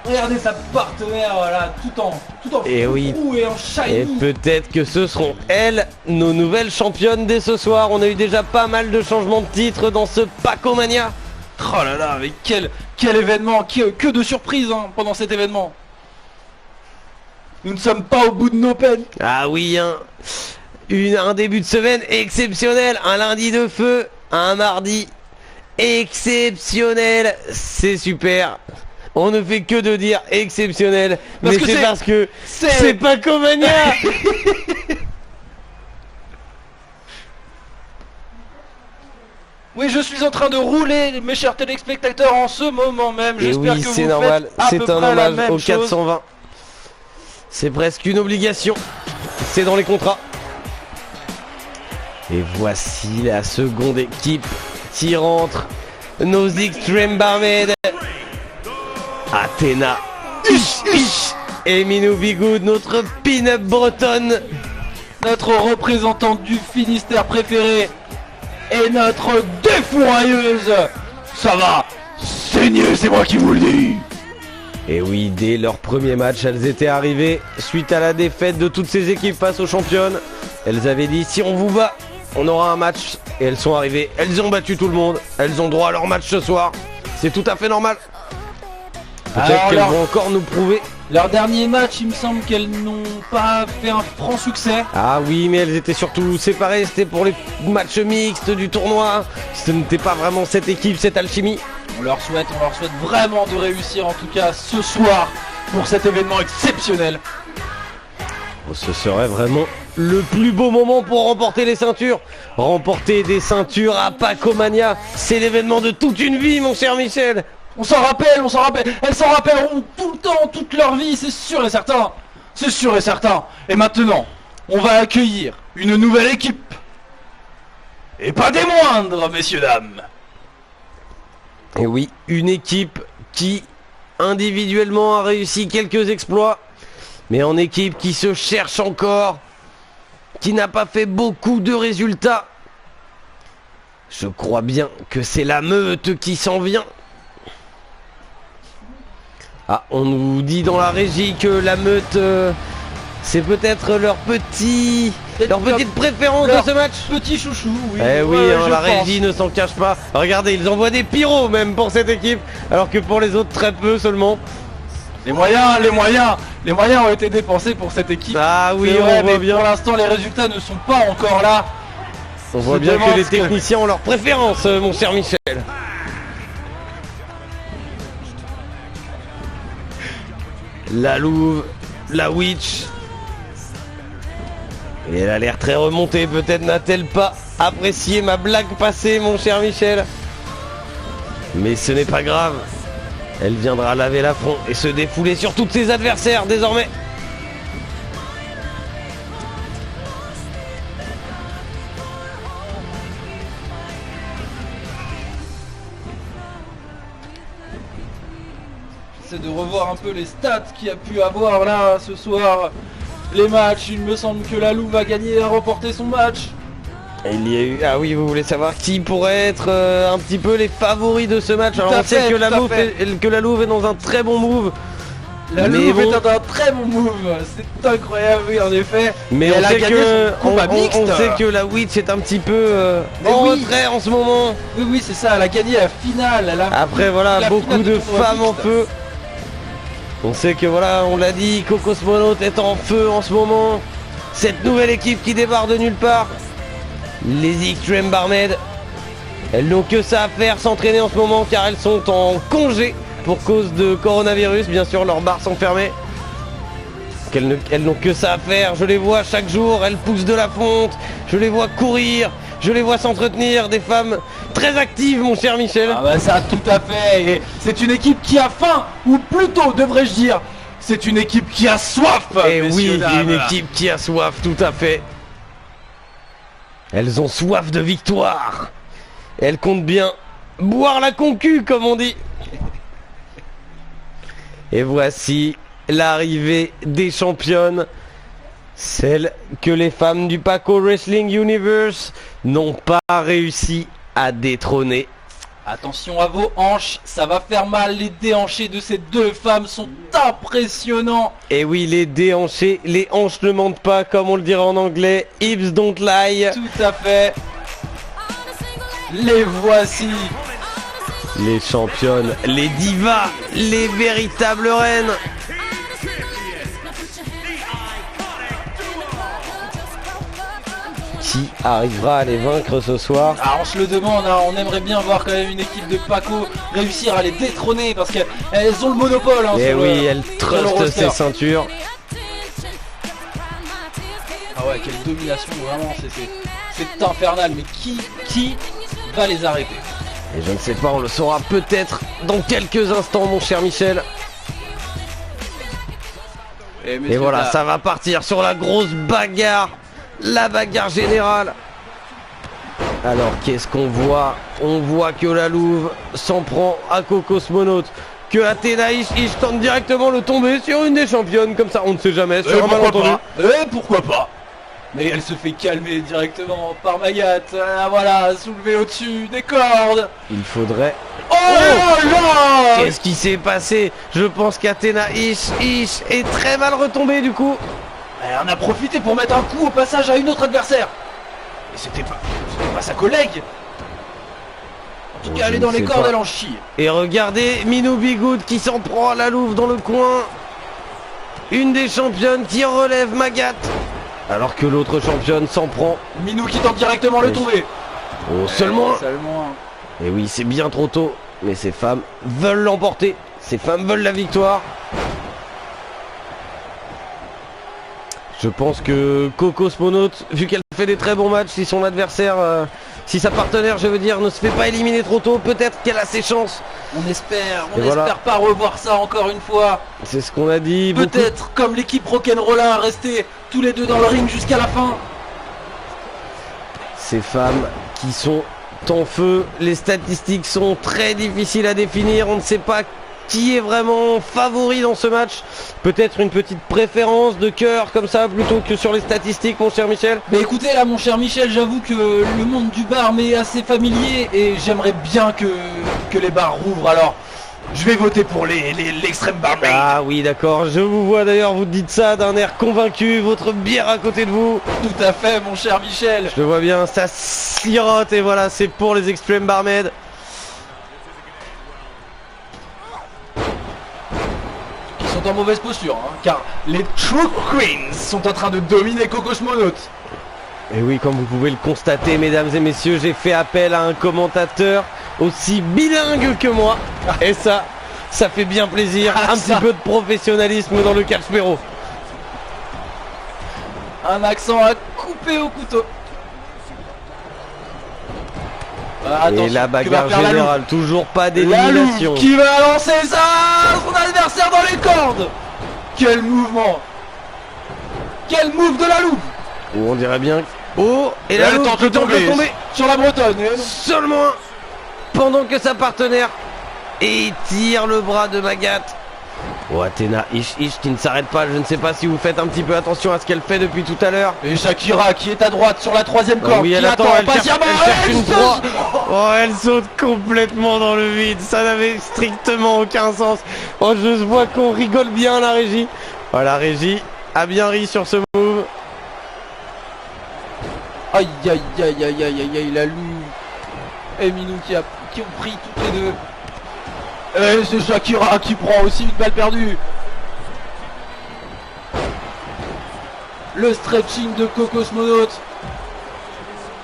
Regardez sa partenaire là, tout en Et oui. roux et en Et shiny. peut-être que ce seront elles, nos nouvelles championnes dès ce soir. On a eu déjà pas mal de changements de titre dans ce Pacomania. Oh là là, mais quel événement, que de surprises hein, pendant cet événement. Nous ne sommes pas au bout de nos peines. Ah oui, hein. Un début de semaine exceptionnel. Un lundi de feu, un mardi exceptionnel. C'est super. On ne fait que de dire exceptionnel. Parce mais que c'est c'est- parce que c'est- c'est Pacomania. Oui, je suis en train de rouler, mes chers téléspectateurs, en ce moment même. Et J'espère oui, que c'est vous normal. faites à peu C'est un près la hommage même au chose. 420. C'est presque une obligation. C'est dans les contrats. Et voici la seconde équipe qui rentre. Nos Extreme Barmaid. Athéna. Et Minou Bigoud, notre pin-up bretonne. Notre représentante du Finistère préféré et notre défourailleuse. Ça va saigner, c'est moi qui vous le dis. Et oui, dès leur premier match, elles étaient arrivées suite à la défaite de toutes ces équipes face aux championnes. Elles avaient dit si on vous bat, on aura un match. Et elles sont arrivées, elles ont battu tout le monde. Elles ont droit à leur match ce soir. C'est tout à fait normal. Peut-être Alors, qu'elles leur- vont encore nous prouver. Leur dernier match, il me semble qu'elles n'ont pas fait un franc succès. Ah oui, mais elles étaient surtout séparées. C'était pour les matchs mixtes du tournoi. Ce n'était pas vraiment cette équipe, cette alchimie. On leur souhaite vraiment de réussir en tout cas ce soir pour cet événement exceptionnel. Oh, ce serait vraiment le plus beau moment pour remporter les ceintures. Remporter des ceintures à Pacomania, c'est l'événement de toute une vie, mon cher Michel. On s'en rappelle. Elles s'en rappelleront tout le temps, toute leur vie, c'est sûr et certain. C'est sûr et certain. Et maintenant, on va accueillir une nouvelle équipe. Et pas des moindres, messieurs, dames. Et oui, une équipe qui individuellement a réussi quelques exploits, mais en équipe qui se cherche encore, qui n'a pas fait beaucoup de résultats. Je crois bien que c'est la meute qui s'en vient. Ah, on nous dit dans la régie que la meute, c'est peut-être leur petite préférence de leur ce match. Petit chouchou, oui. Eh oui, Ouais, hein, je la pense. régie ne s'en cache pas. Regardez, ils envoient des pyros même pour cette équipe, alors que pour les autres très peu seulement. Les moyens ont été dépensés pour cette équipe. Ah oui, C'est vrai, on voit mais bien. pour l'instant, les résultats ne sont pas encore là. On voit Je bien demande que les ce que- techniciens ont leur préférence, mon cher Michel. La Louve, la Witch. Et elle a l'air très remontée, peut-être n'a-t-elle pas apprécié ma blague passée, mon cher Michel. Mais ce n'est pas grave. Elle viendra laver l'affront et se défouler sur tous ses adversaires désormais. C'est de revoir un peu les stats qu'il y a pu avoir là ce soir. les matchs. Il me semble que la Louve a gagné et a remporté son match. Il y a eu... Ah oui, vous voulez savoir qui pourrait être un petit peu les favoris de ce match. Alors on sait que la Louve est dans un très bon move. La Louve est dans un très bon move, c'est incroyable, oui, en effet. Mais elle a gagné son combat mixte. On sait que la Witch est un petit peu en retrait en ce moment. Oui, c'est ça, elle a gagné la finale. Après, voilà, beaucoup de femmes en feu. On sait que, voilà, on l'a dit, Cocosmonaut est en feu en ce moment. Cette nouvelle équipe qui débarque de nulle part. Les Extreme Barmaids, elles n'ont que ça à faire, s'entraîner en ce moment car elles sont en congé pour cause de coronavirus. Bien sûr, leurs bars sont fermés. Elles n'ont que ça à faire. Je les vois chaque jour, elles poussent de la fonte. Je les vois courir, je les vois s'entretenir. Des femmes très actives, mon cher Michel. Ah bah ça, tout à fait. Et c'est une équipe qui a faim, ou plutôt, devrais-je dire, c'est une équipe qui a soif. Et oui, une équipe qui a soif, tout à fait. Elles ont soif de victoire. Elles comptent bien boire la concu, comme on dit. Et voici l'arrivée des championnes. Celles que les femmes du Paco Wrestling Universe n'ont pas réussi à détrôner. Attention à vos hanches, ça va faire mal. Les déhanchés de ces deux femmes sont impressionnants. Et oui, les déhanchés, les hanches ne mentent pas, comme on le dirait en anglais. Hips don't lie. Tout à fait. Les voici. Les championnes, les divas, les véritables reines. Qui arrivera à les vaincre ce soir? Ah, on se le demande, hein, on aimerait bien voir quand même une équipe de Paco réussir à les détrôner parce qu'elles ont le monopole. Hein, et oui, elles trustent ces ceintures. Ah ouais, quelle domination, vraiment, c'est infernal. Mais qui va les arrêter? Et je ne sais pas, on le saura peut-être dans quelques instants, mon cher Michel. Et voilà, ça va partir sur la grosse bagarre. La bagarre générale. Alors qu'est-ce qu'on voit? On voit que la Louve s'en prend à Cocosmonaut, que Athena Ish tente directement le tomber sur une des championnes. Comme ça, on ne sait jamais, sur un malentendu. Pourquoi pas? Mais elle se fait calmer directement par Magat. Ah, voilà, soulever au-dessus des cordes. Il faudrait... Oh là! Qu'est-ce qui s'est passé? Je pense qu'Athena Ish est très mal retombée du coup. On a profité pour mettre un coup au passage à une autre adversaire. Et c'était pas sa collègue. En tout cas, elle est dans les cordes, elle en chie. Et regardez Minou Bigoud qui s'en prend à la Louve dans le coin. Une des championnes qui relève Magat. Alors que l'autre championne s'en prend. Minou qui tente directement le tomber. Oh, seulement. Seulement. Et oui, c'est bien trop tôt. Mais ces femmes veulent l'emporter. Ces femmes veulent la victoire. Je pense que Cocosmonaut, vu qu'elle fait des très bons matchs, si son adversaire, si sa partenaire, je veux dire, ne se fait pas éliminer trop tôt, peut-être qu'elle a ses chances. On espère pas revoir ça encore une fois. C'est ce qu'on a dit. Peut-être comme l'équipe Rock'n'Rollin, rester tous les deux dans le ring jusqu'à la fin. Ces femmes qui sont en feu, les statistiques sont très difficiles à définir, on ne sait pas qui est vraiment favori dans ce match. Peut-être une petite préférence de cœur comme ça plutôt que sur les statistiques, mon cher Michel. Mais écoutez là, mon cher Michel, j'avoue que le monde du bar m'est assez familier et j'aimerais bien que les bars rouvrent. Alors je vais voter pour l'extrême barmaid. Ah oui, d'accord, je vous vois d'ailleurs, vous dites ça d'un air convaincu, votre bière à côté de vous. Tout à fait, mon cher Michel. Je le vois bien, ça sirote et voilà, c'est pour les Extreme Barmaids. En mauvaise posture, hein, car les True Queens sont en train de dominer Cocosmonaut. Et oui, comme vous pouvez le constater, mesdames et messieurs, j'ai fait appel à un commentateur aussi bilingue que moi. Et ça fait bien plaisir. Un petit peu de professionnalisme dans le catch Spero. Un accent à couper au couteau. Et la bagarre générale, toujours pas d'élimination. Qui va lancer ça, son adversaire dans les cordes. Quel mouvement. Quel move de la Louve. Oh, on dirait bien. Oh, et la Louve tente de tomber sur la Bretonne. Seulement pendant que sa partenaire étire le bras de Magat. Oh, Athena Ish qui ne s'arrête pas. Je ne sais pas si vous faites un petit peu attention à ce qu'elle fait depuis tout à l'heure. Et Shakira qui est à droite sur la troisième corde. Oui, elle qui attend, elle cherche une saute. 3. Oh, elle saute complètement dans le vide. Ça n'avait strictement aucun sens. Oh, je vois qu'on rigole bien à la régie. Oh, la régie a bien ri sur ce move. Aïe aïe aïe aïe aïe aïe aïe, la Lou et Minou qui ont pris toutes les deux. Et c'est Shakira qui prend aussi une balle perdue. Le stretching de Cocosmonaut.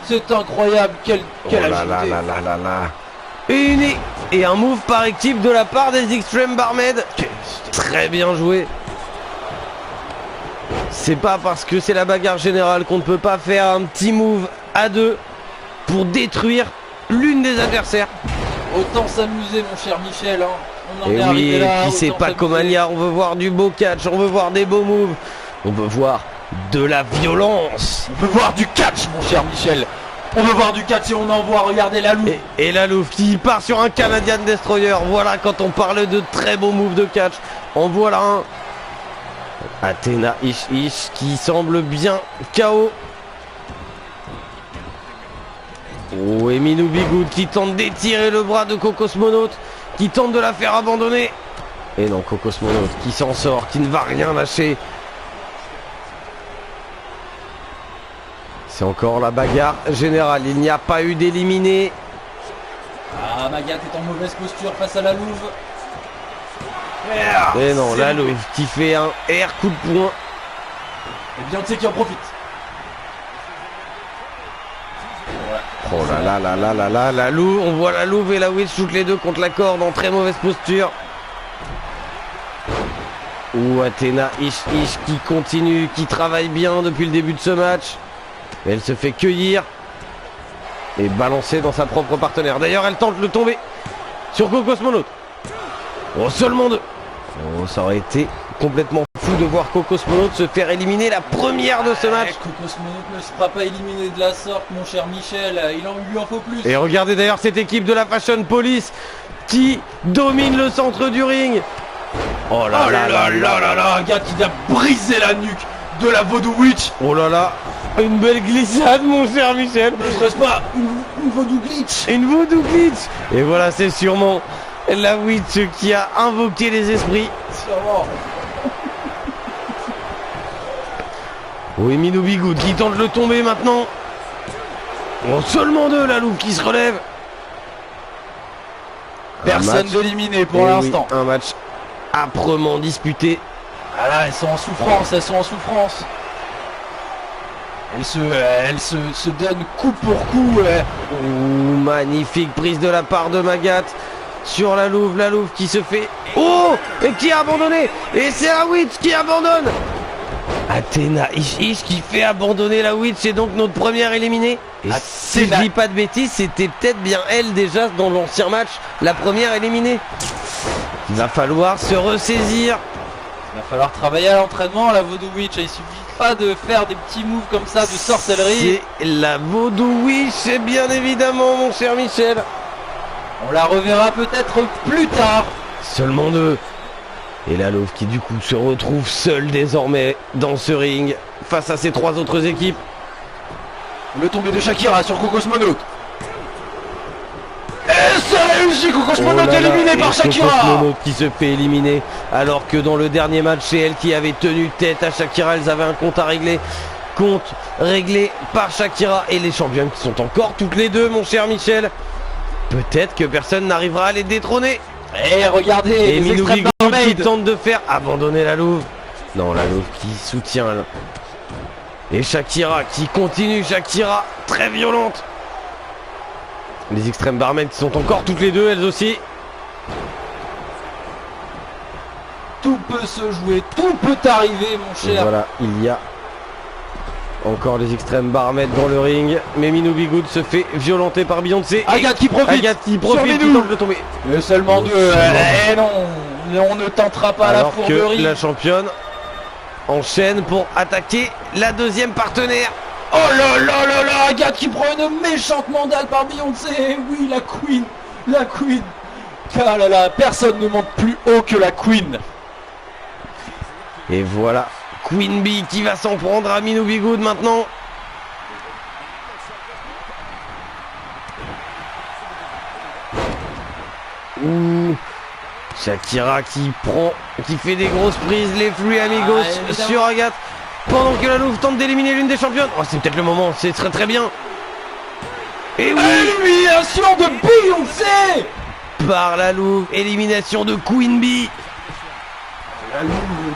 C'est incroyable, quelle agilité. Et un move par équipe de la part des Extreme Barmaid. Très bien joué. C'est pas parce que c'est la bagarre générale qu'on ne peut pas faire un petit move à deux pour détruire l'une des adversaires. Autant s'amuser mon cher Michel, hein. On en Et est oui, arrivé là, puis c'est autant pas s'amuser. Comania, on veut voir du beau catch, on veut voir des beaux moves, on veut voir de la violence. On veut voir du catch mon cher Michel. On veut voir du catch et on envoie regarder la Lou. Et la Louve qui part sur un Canadian Destroyer. Voilà quand on parle de très beaux moves de catch. En voilà un. Athena Ish qui semble bien KO. Oh, et Minou Bigoud qui tente d'étirer le bras de Cocosmonaut, qui tente de la faire abandonner. Et non, Cocosmonaut qui s'en sort, qui ne va rien lâcher. C'est encore la bagarre générale, il n'y a pas eu d'éliminé. Ah, Magat est en mauvaise posture face à la Louve. Et non, la Louve qui fait un R coup de poing. Et bien tu sais qui en profite. Oh là là là là là là, la Louve, on voit la Louve et la Witch toutes les deux contre la corde en très mauvaise posture. Ou Athena Ish qui continue, qui travaille bien depuis le début de ce match. Elle se fait cueillir et balancer dans sa propre partenaire. D'ailleurs, elle tente le tomber sur Cocosmonaut. Oh, seulement deux. Oh, ça aurait été complètement fou de voir Cocosmonaut se faire éliminer la première de ce match. Cocosmonaut ne se fera pas éliminer de la sorte, mon cher Michel. Il lui en faut plus. Et regardez d'ailleurs cette équipe de la Fashion Police qui domine le centre du ring. Oh là là là là là là. Un gars qui a brisé la nuque de la Vaudou Witch. Oh là là. Une belle glissade, mon cher Michel. Ne serait-ce pas une Vaudou Glitch. Une Voodoo Glitch. Et voilà, c'est sûrement la Witch qui a invoqué les esprits. Sûrement. Oui, Minou Bigoud qui tente de le tomber maintenant. Oh, seulement deux, la Louve qui se relève. Personne d'éliminé pour Eh oui, l'instant. un match âprement disputé. Ah là, elles sont en souffrance, elles sont en souffrance. Elles se donnent coup pour coup. Oh, magnifique prise de la part de Magat sur la Louve qui se fait... Oh, et qui a abandonné. Et c'est la Witch qui abandonne. Athéna Ish qui fait abandonner la Witch, et donc notre première éliminée. Et si je dis pas de bêtises, c'était peut-être bien elle déjà dans l'ancien match, la première éliminée. Il va falloir se ressaisir. Il va falloir travailler à l'entraînement, la Vaudou Witch. Il suffit pas de faire des petits moves comme ça de sorcellerie. C'est la Vaudou Witch, c'est bien évidemment, mon cher Michel. On la reverra peut-être plus tard. Seulement deux. Et la Louve qui du coup se retrouve seule désormais dans ce ring face à ces trois autres équipes. Le tombé de Shakira sur Cocosmonaut. Et c'est réussi, Cocosmonaut éliminé par Shakira. Cocosmonaut qui se fait éliminer alors que dans le dernier match c'est elle qui avait tenu tête à Shakira. Elles avaient un compte à régler. Compte réglé par Shakira et les championnes qui sont encore toutes les deux, mon cher Michel. Peut-être que personne n'arrivera à les détrôner. Et regardez, Et les Minou extrêmes Bigoud qui Barmaid. tente de faire abandonner la Louve. Non, la Louve qui soutient. Et Shakira qui continue, Shakira très violente. Les extrêmes Barmaid qui sont encore toutes les deux, elles aussi. Tout peut se jouer, tout peut arriver, mon Et cher. voilà, il y a encore les extrêmes Barmaid dans le ring. Mais Minou Bigoud se fait violenter par Beyoncé. Agathe qui profite. Agathe qui profite, Sur qui Minou. tente de tomber. Mais seulement deux. Eh non, on ne tentera pas Alors la que fourberie. la championne enchaîne pour attaquer la deuxième partenaire. Oh là là là là, Agathe qui prend une méchante mandale par Beyoncé. Oui, la Queen, la Queen. Ah là là, personne ne monte plus haut que la Queen. Et voilà, Queen Bee qui va s'en prendre à Minou Bigoud maintenant. Ouh, Shakira qui fait des grosses prises, les Free Amigos sur Agathe. Pendant que la Louve tente d'éliminer l'une des championnes. Oh, c'est peut-être le moment, c'est très bien. Et oui, élimination de Beyoncé par la Louve, élimination de Queen Bee. La Louve,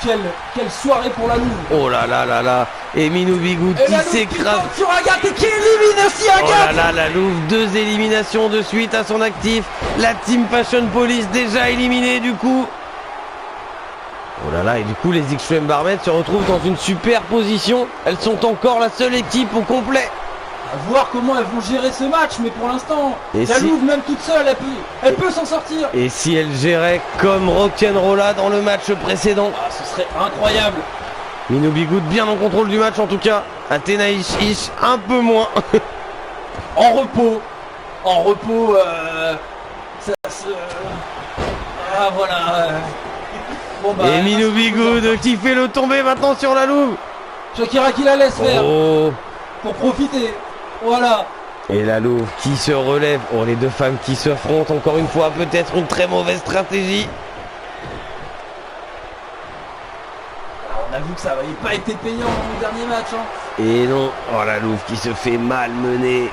quelle soirée pour la Louve. Oh là là là là. Et Minou Bigoud qui s'écrase sur Agathe et qui élimine aussi Agathe. Oh là là, la Louve, 2 éliminations de suite à son actif. La Team Fashion Police déjà éliminée du coup. Oh là là, et du coup les Extreme Barmaids se retrouvent dans une super position. Elles sont encore la seule équipe au complet. À voir comment elles vont gérer ce match, mais pour l'instant, la Louve même toute seule, elle peut s'en sortir. Et si elle gérait comme Rock'n'Rolla dans le match précédent, ce serait incroyable. Minou Bigoud bien en contrôle du match en tout cas. Athéna Ish un peu moins. En repos, voilà. Bon, bah, et Minou Bigoud qui fait le tomber maintenant sur la Louve. Shakira qui la laisse faire pour profiter. Voilà. Et la Louve qui se relève. Oh, les deux femmes qui s'affrontent encore une fois. Peut-être une très mauvaise stratégie. On a vu que ça n'avait pas été payant dans le dernier match. Et non. Oh, la Louve qui se fait malmener.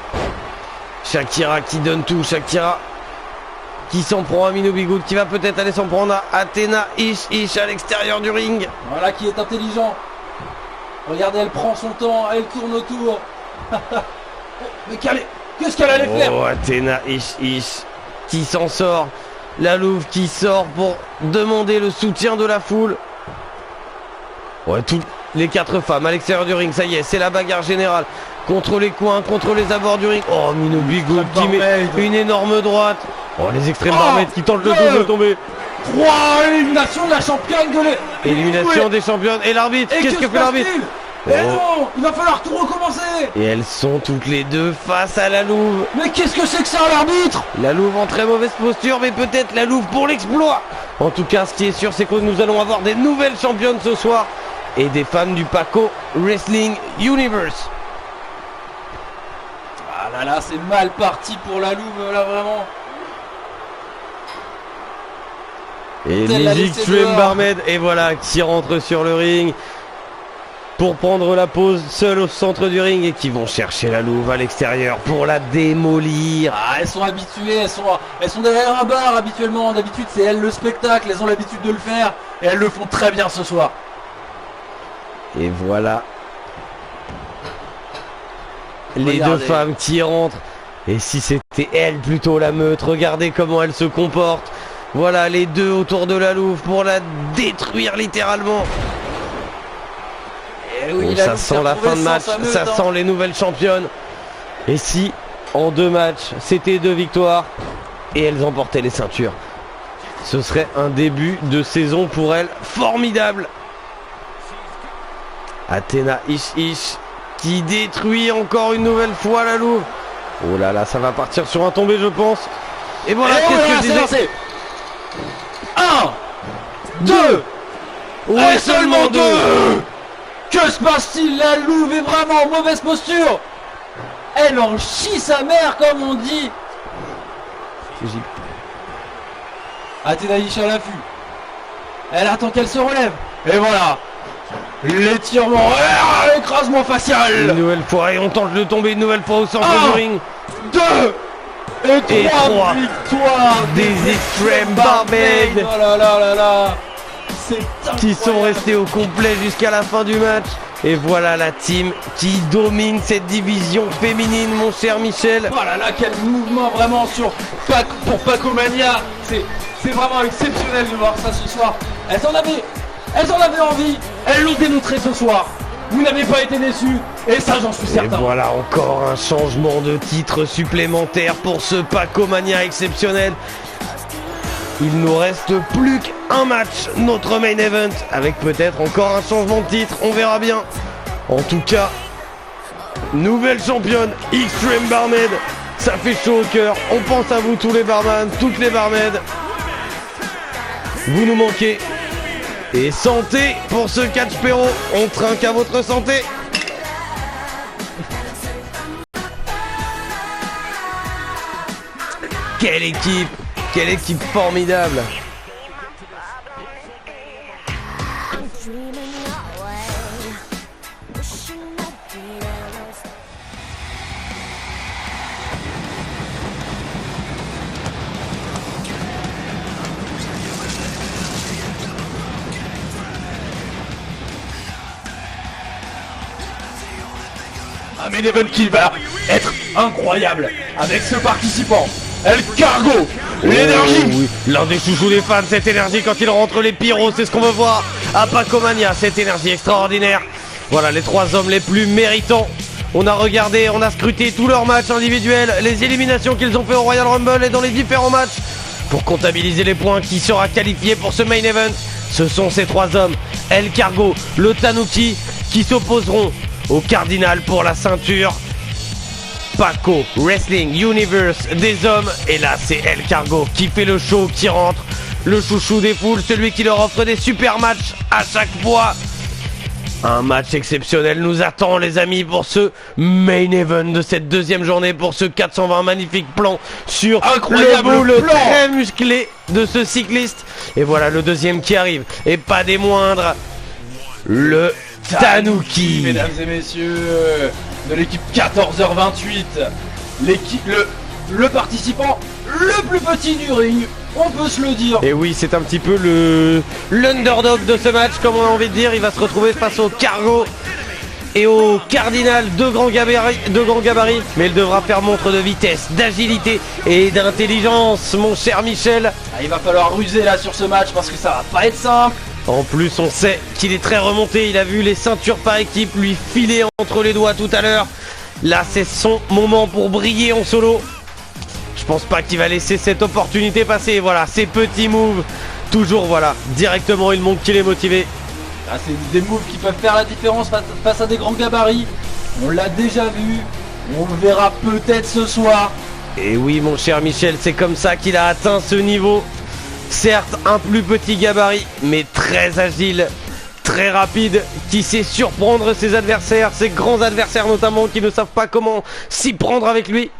Shakira qui donne tout. Shakira qui s'en prend à Minou Bigoud. Qui va peut-être aller s'en prendre à Athéna Ish à l'extérieur du ring. Voilà qui est intelligent. Regardez, elle prend son temps. Elle tourne autour. Mais qu'est-ce qu'elle allait faire? Oh, Athéna Ish qui s'en sort. La Louve qui sort pour demander le soutien de la foule. Ouais, toutes les 4 femmes à l'extérieur du ring, ça y est, c'est la bagarre générale. Contre les coins, contre les abords du ring. Oh, Minou Bigoud qui met une énorme droite. Oh, les Extreme Barmaids qui tentent le coup de tomber. 3 éliminations de la championne de élimination des championnes. Et l'arbitre, qu'est-ce que fait l'arbitre? Non, il va falloir tout recommencer. Et elles sont toutes les deux face à la Louve. Mais qu'est-ce que c'est que ça, l'arbitre? La Louve en très mauvaise posture, mais peut-être la Louve pour l'exploit. En tout cas, ce qui est sûr, c'est que nous allons avoir des nouvelles championnes ce soir. Et des femmes du Paco Wrestling Universe. Ah là là, c'est mal parti pour la Louve, là, vraiment. Et les Extreme Barmaids, et voilà, qui rentrent sur le ring pour prendre la pause seul au centre du ring et qui vont chercher la Louve à l'extérieur pour la démolir. Ah, elles sont habituées, elles sont derrière un bar habituellement. D'habitude, c'est elles le spectacle, elles ont l'habitude de le faire et elles le font très bien ce soir. Et voilà les deux femmes qui rentrent. Et si c'était elle plutôt la meute, regardez comment elle se comporte. Voilà les deux autour de la Louve pour la détruire littéralement. Et oui, ça sent la fin de match, ça sent les nouvelles championnes. Et si en 2 matchs c'était 2 victoires et elles emportaient les ceintures, ce serait un début de saison pour elles formidable. Athéna Ish qui détruit encore une nouvelle fois la Louve. Oh là là, ça va partir sur un tombé je pense. Et voilà, qu'est-ce que je disais? 1, 2, ouais, seulement 2. Que se passe-t-il? La Louve est vraiment en mauvaise posture. Elle en chie sa mère comme on dit. Athéna Ish à l'affût. Elle attend qu'elle se relève. Et voilà. L'étirement, l'écrasement facial. Une nouvelle fois et on tente de tomber une nouvelle fois au centre du ring. 2 et 3 victoires des Extreme Barmaids. Oh là là là là. Qui sont restés au complet jusqu'à la fin du match. Et voilà la team qui domine cette division féminine, mon cher Michel. Oh là là, quel mouvement vraiment pour Pacomania. C'est vraiment exceptionnel de voir ça ce soir. Elles en avaient envie, elles l'ont démontré ce soir. Vous n'avez pas été déçus, et ça j'en suis certain. Et voilà encore un changement de titre supplémentaire pour ce Pacomania exceptionnel. Il nous reste plus qu'un match, notre main event, avec peut-être encore un changement de titre, on verra bien. En tout cas, nouvelle championne, Extreme Barmaid, ça fait chaud au cœur. On pense à vous tous les barman, toutes les barmaids. Vous nous manquez. Et santé pour ce catch Perro. On trinque à votre santé. Quelle équipe formidable. Un main event qui va être incroyable avec ce participant, El Cargo, l'énergie. Oui. L'un des chouchous des fans, cette énergie quand il rentre les pyros, c'est ce qu'on veut voir à Pacomania, cette énergie extraordinaire. Voilà les 3 hommes les plus méritants. On a regardé, on a scruté tous leurs matchs individuels, les éliminations qu'ils ont fait au Royal Rumble et dans les différents matchs pour comptabiliser les points qui sera qualifié pour ce main event. Ce sont ces 3 hommes, El Cargo, le Tanuki, qui s'opposeront au Cardinal pour la ceinture Paco Wrestling Universe des hommes. Et là c'est El Cargo qui fait le show, qui rentre, le chouchou des foules, celui qui leur offre des super matchs à chaque fois. Un match exceptionnel nous attend les amis pour ce main event de cette deuxième journée, pour ce 420. Magnifique plan sur incroyable le boule plan très musclé de ce cycliste. Et voilà le deuxième qui arrive, et pas des moindres, le Tanuki. Mesdames et messieurs, de l'équipe 14h28, le participant le plus petit du ring, on peut se le dire. Et oui, c'est un petit peu l'underdog de ce match, comme on a envie de dire. Il va se retrouver face au Cargo et au Cardinal, deux grands gabarits, mais il devra faire montre de vitesse, d'agilité et d'intelligence, mon cher Michel. Il va falloir ruser là sur ce match parce que ça va pas être simple. En plus, on sait qu'il est très remonté. Il a vu les ceintures par équipe lui filer entre les doigts tout à l'heure. Là, c'est son moment pour briller en solo. Je pense pas qu'il va laisser cette opportunité passer. Voilà, ces petits moves. Toujours, voilà, directement, il montre qu'il est motivé. Ah, c'est des moves qui peuvent faire la différence face à des grands gabarits. On l'a déjà vu. On le verra peut-être ce soir. Et oui, mon cher Michel, c'est comme ça qu'il a atteint ce niveau. Certes, un plus petit gabarit, mais très agile, très rapide, qui sait surprendre ses adversaires, ses grands adversaires notamment, qui ne savent pas comment s'y prendre avec lui.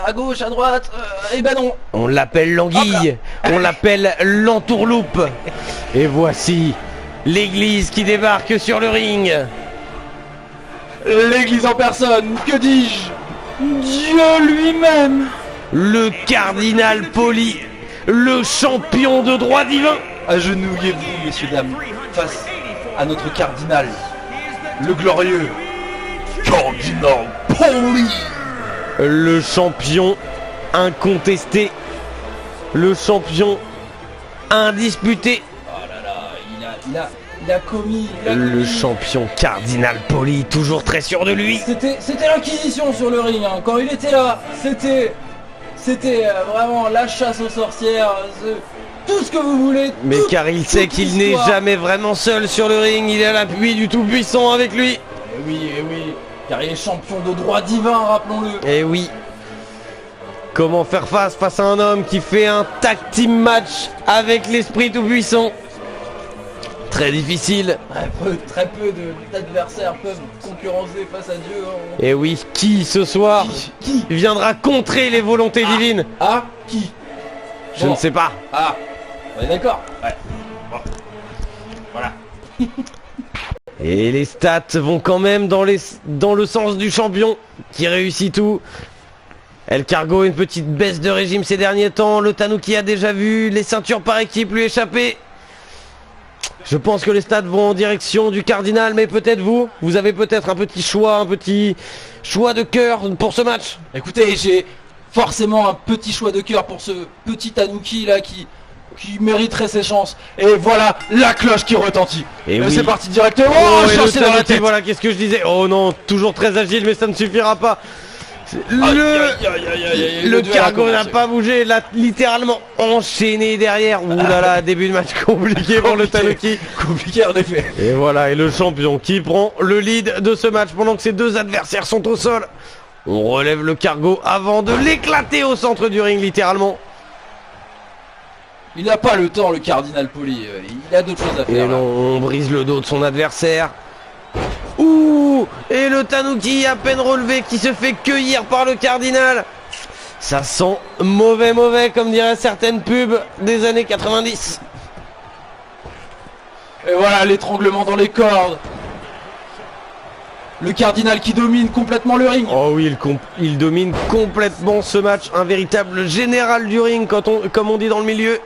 À gauche, à droite, et ben non. On l'appelle l'anguille, on l'appelle l'entourloupe. Et voici l'église qui débarque sur le ring. L'église en personne, que dis-je? Dieu lui-même. Le cardinal Poli, le champion de droit divin. Agenouillez-vous, messieurs, dames, face à notre cardinal, le glorieux Cardinal Poli. Le champion incontesté, le champion indisputé. Oh là là, il a commis. Le champion Cardinal Poli, toujours très sûr de lui. C'était l'inquisition sur le ring, hein. Quand il était là, c'était vraiment la chasse aux sorcières, tout ce que vous voulez. Mais car il sait qu'il n'est jamais vraiment seul sur le ring, il a l'appui du Tout-Puissant avec lui. Et oui, car il est champion de droit divin, rappelons-le. Et oui. Comment faire face à un homme qui fait un tag team match avec l'esprit Tout-Puissant? Très difficile. Très peu d'adversaires peuvent concurrencer face à Dieu. Hein. Et oui, qui ce soir qui viendra contrer les volontés divines? Qui? Je ne sais pas. On est d'accord. Ouais. Bon. Voilà. Et les stats vont quand même dans le sens du champion qui réussit tout. El Cargo, une petite baisse de régime ces derniers temps. Le Tanuki a déjà vu les ceintures par équipe lui échapper. Je pense que les stats vont en direction du Cardinal, mais peut-être vous avez peut-être un petit choix de cœur pour ce match. Écoutez, j'ai forcément un petit choix de cœur pour ce petit Tanuki là qui mériterait ses chances. Et voilà la cloche qui retentit. Et oui. C'est parti directement. Et le Tanuki, voilà, qu'est-ce que je disais? Oh non, toujours très agile, mais ça ne suffira pas. Le Cargo n'a pas bougé, il a littéralement enchaîné derrière. Ouh là là, début de match compliqué pour le Tanuki. Compliqué en effet. Et voilà, et le champion qui prend le lead de ce match pendant que ses deux adversaires sont au sol. On relève le Cargo avant de l'éclater au centre du ring littéralement. Il n'a pas le temps, le cardinal Poli. Il a d'autres choses à faire. Et non, on brise le dos de son adversaire. Ouh, et le Tanuki à peine relevé qui se fait cueillir par le cardinal. Ça sent mauvais comme diraient certaines pubs des années 90. Et voilà l'étranglement dans les cordes. Le cardinal qui domine complètement le ring. Oh oui, il domine complètement ce match. Un véritable général du ring, comme on dit dans le milieu.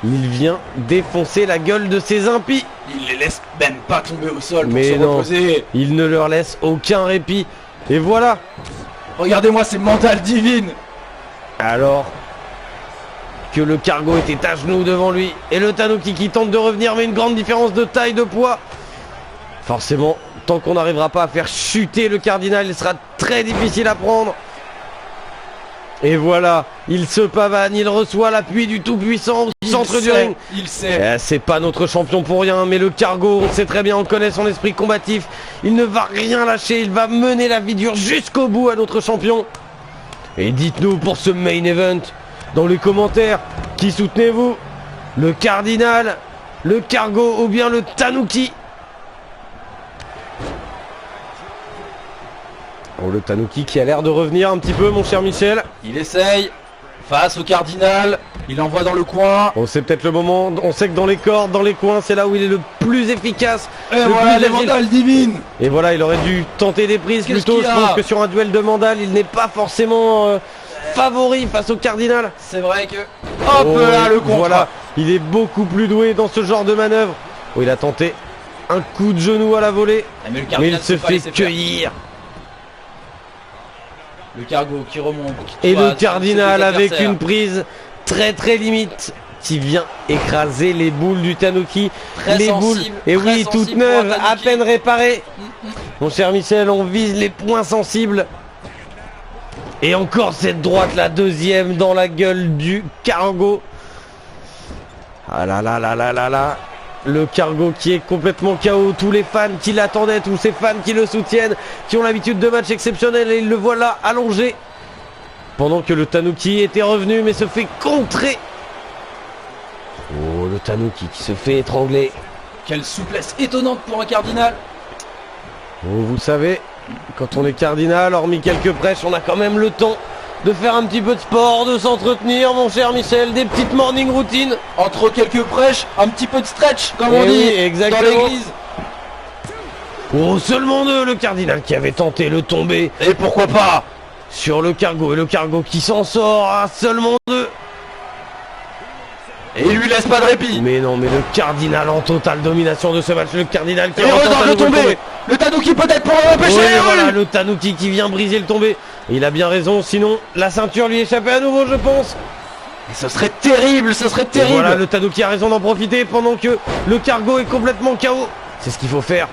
Il vient défoncer la gueule de ses impies. Il les laisse même pas tomber au sol pour Mais se non, reposer. il ne leur laisse aucun répit. Et voilà. Regardez-moi ces mandales divines. Alors que le cargo était à genoux devant lui. Et le Tanuki qui tente de revenir, mais une grande différence de taille, de poids. Forcément, tant qu'on n'arrivera pas à faire chuter le cardinal, il sera très difficile à prendre. Et voilà, il se pavane, il reçoit l'appui du tout-puissant au centre du ring. Il sait. C'est pas notre champion pour rien, mais le cargo, on sait très bien, on connaît son esprit combatif. Il ne va rien lâcher, il va mener la vie dure jusqu'au bout à notre champion. Et dites-nous pour ce main event, dans les commentaires, qui soutenez-vous? Le cardinal, le cargo ou bien le Tanuki? Oh, le Tanuki qui a l'air de revenir un petit peu, mon cher Michel. Il essaye. Face au cardinal. Il envoie dans le coin. On sait peut-être le moment. On sait que dans les cordes, dans les coins, c'est là où il est le plus efficace. Et voilà les mandales divines. Et voilà, il aurait dû tenter des prises plutôt. Je pense que sur un duel de mandales, il n'est pas forcément favori face au cardinal. C'est vrai que... Hop là, le contre. Voilà, il est beaucoup plus doué dans ce genre de manœuvre. Oh, il a tenté un coup de genou à la volée. Mais il se fait cueillir. Le cargo qui remonte. Et le cardinal avec une prise très limite qui vient écraser les boules du Tanuki. Les boules, et oui, toutes neuves, à peine réparées. Mon cher Michel, on vise les points sensibles. Et encore cette droite, la deuxième dans la gueule du cargo. Ah là là là là là là. Le cargo qui est complètement KO, tous les fans qui l'attendaient, tous ces fans qui le soutiennent, qui ont l'habitude de matchs exceptionnels, et il le voit là allongé. Pendant que le Tanuki était revenu mais se fait contrer. Oh, le Tanuki qui se fait étrangler. Quelle souplesse étonnante pour un cardinal. Oh, vous savez, quand on est cardinal, hormis quelques prêches, on a quand même le temps de faire un petit peu de sport, de s'entretenir, mon cher Michel, des petites morning routines. Entre quelques prêches, un petit peu de stretch, comme on dit, exactement. dans l'église. Oh, seulement deux, le cardinal qui avait tenté le tomber. Et pourquoi pas sur le cargo, et le cargo qui s'en sort à seulement deux. Et il lui laisse pas de répit. Mais non, mais le cardinal en totale domination de ce match. Le cardinal qui retente le tombé. Le Tanuki peut-être pour l'empêcher. Oui, voilà, le Tanuki qui vient briser le tombé. Et il a bien raison, sinon la ceinture lui échappait à nouveau, je pense. Et ce serait terrible, ce serait terrible. Et voilà, le Tanuki a raison d'en profiter pendant que le cargo est complètement KO. C'est ce qu'il faut faire.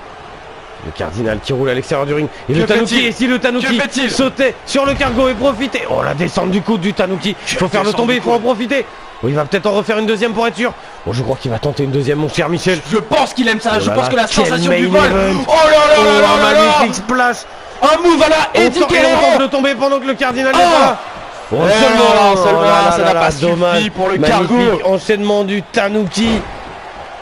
Le cardinal qui roule à l'extérieur du ring. Et le Tanuki, et si le Tanuki sautait sur le cargo et profitait. Oh, la descente du coude du Tanuki. Il faut faire le tomber, il faut en profiter. Oh, il va peut-être en refaire une deuxième pour être sûr. Oh, je crois qu'il va tenter une deuxième, mon cher Michel. Je pense qu'il aime ça, je pense que la sensation du vol. Oh là là là là là là. Magnifique splash. Un move à la Eddie Guerrero. On tente de tomber pendant que le cardinal est là. Oh, seulement, ça n'a pas suffi pour le cargo. Enchaînement du Tanuki.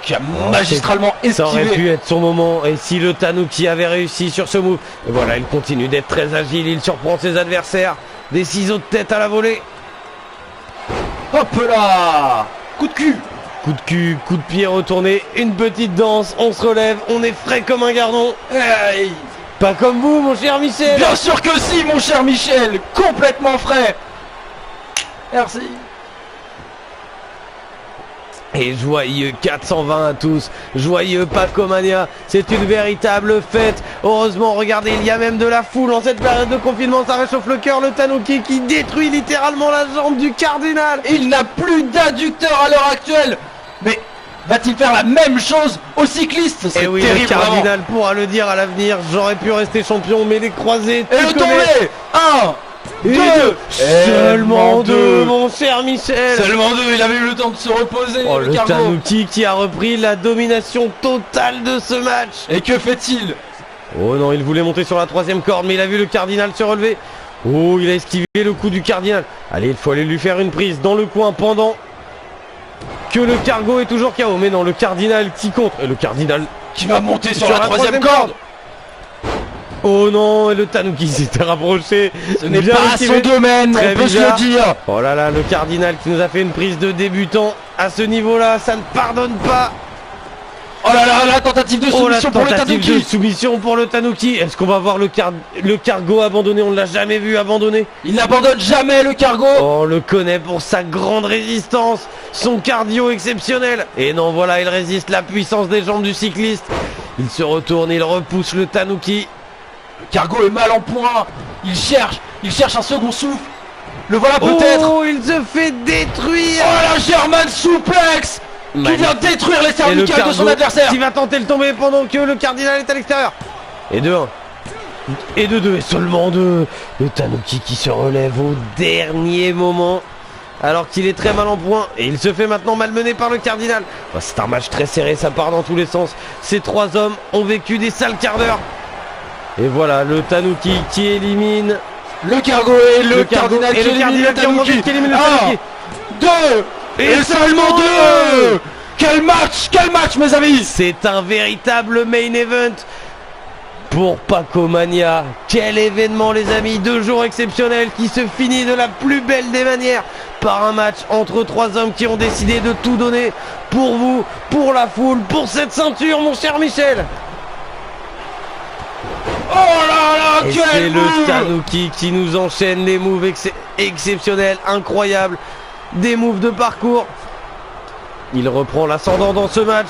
Qui a magistralement esquivé. Ça aurait pu être son moment. Et si le Tanuki avait réussi sur ce move. Et voilà, il continue d'être très agile. Il surprend ses adversaires. Des ciseaux de tête à la volée. Hop là. Coup de cul. Coup de cul, coup de pied retourné. Une petite danse. On se relève. On est frais comme un gardon. Hey. Pas comme vous, mon cher Michel. Bien sûr que si, mon cher Michel. Complètement frais. Merci. Et joyeux 420 à tous, joyeux Pacomania, c'est une véritable fête. Heureusement, regardez, il y a même de la foule en cette période de confinement, ça réchauffe le cœur. Le Tanuki qui détruit littéralement la jambe du cardinal. Il n'a plus d'adducteur à l'heure actuelle. Mais va-t-il faire la même chose aux cyclistes? Et oui, terrible, le cardinal pourra le dire à l'avenir. J'aurais pu rester champion, mais les croisés. Et le tombé. 1, 2, seulement deux, mon cher Michel. Seulement deux, il avait eu le temps de se reposer. Oh, le Tanuki qui a repris la domination totale de ce match. Et que fait-il? Oh non, il voulait monter sur la troisième corde, mais il a vu le cardinal se relever. Oh, il a esquivé le coup du Cardinal. Allez, il faut aller lui faire une prise dans le coin pendant que le Cargo est toujours KO. Mais non, le Cardinal qui contre. Et le Cardinal qui va monter sur la troisième corde. Oh non, et le Tanuki s'était rapproché. Ce n'est pas son domaine, on peut se le dire. Oh là là, le Cardinal qui nous a fait une prise de débutant. À ce niveau-là, ça ne pardonne pas. Oh là là, la tentative de soumission pour le Tanuki. De soumission pour le Tanuki. Est-ce qu'on va voir le Cargo abandonner? On ne l'a jamais vu abandonner. Il n'abandonne jamais le Cargo. On le connaît pour sa grande résistance, son cardio exceptionnel. Et non, voilà, il résiste la puissance des jambes du cycliste. Il se retourne, il repousse le Tanuki. Le Cargo est mal en point. Il cherche un second souffle. Le voilà peut-être. Oh, il se fait détruire. Oh, la German suplex qui vient détruire les cervicales de son adversaire. Qui va tenter le tomber pendant que le Cardinal est à l'extérieur. Et de 1. Et de 2. Et seulement 2. Le Tanuki qui se relève au dernier moment. Alors qu'il est très mal en point. Et il se fait maintenant malmener par le Cardinal. C'est un match très serré, ça part dans tous les sens. Ces trois hommes ont vécu des sales quarts d'heure. Et voilà, le Tanuki qui élimine le Cargo et le Cardinal qui élimine le Tanuki. 1, 2 et seulement 2. Quel match mes amis. C'est un véritable main event pour Pacomania. Quel événement les amis, 2 jours exceptionnels qui se finit de la plus belle des manières par un match entre 3 hommes qui ont décidé de tout donner pour vous, pour la foule, pour cette ceinture mon cher Michel. Oh là là, et c'est le Tanuki qui nous enchaîne les moves exceptionnels, incroyables, des moves de parcours. Il reprend l'ascendant dans ce match.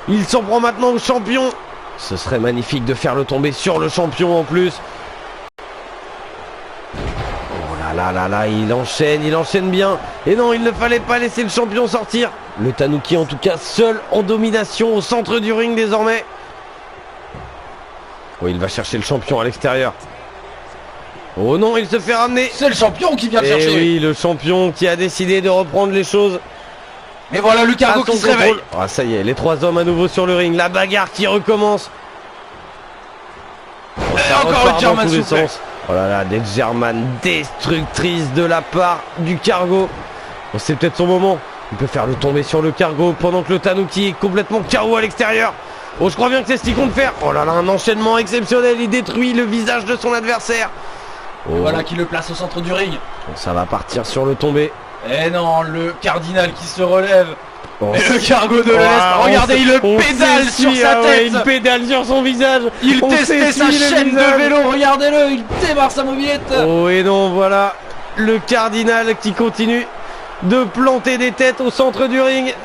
Il s'en prend maintenant au champion. Ce serait magnifique de faire le tomber sur le champion en plus. Oh là là là là, il enchaîne bien. Et non, il ne fallait pas laisser le champion sortir. Le Tanuki en tout cas seul en domination au centre du ring désormais. Oh, il va chercher le champion à l'extérieur. Oh non, il se fait ramener. C'est le champion qui vient chercher. Oui, le champion qui a décidé de reprendre les choses. Et voilà le Cargo qui se réveille. Ah, ça y est, les 3 hommes à nouveau sur le ring. La bagarre qui recommence. Oh, et encore le German suplex. Oh là là, des German destructrices de la part du Cargo. Oh, c'est peut-être son moment. Il peut faire le tomber sur le Cargo pendant que le Tanuki est complètement KO à l'extérieur. Oh, je crois bien que c'est ce qu'il compte faire. Oh là là, un enchaînement exceptionnel. Il détruit le visage de son adversaire. Oh. Voilà qui le place au centre du ring. Oh, ça va partir sur le tombé. Et non, le Cardinal qui se relève. Oh. Et le Cargo de l'Est. Regardez, il le pédale sur sa tête. Ouais, il pédale sur son visage. Il testait sa chaîne de vélo. Regardez-le, il démarre sa mobilette. Oh et non, voilà le Cardinal qui continue de planter des têtes au centre du ring.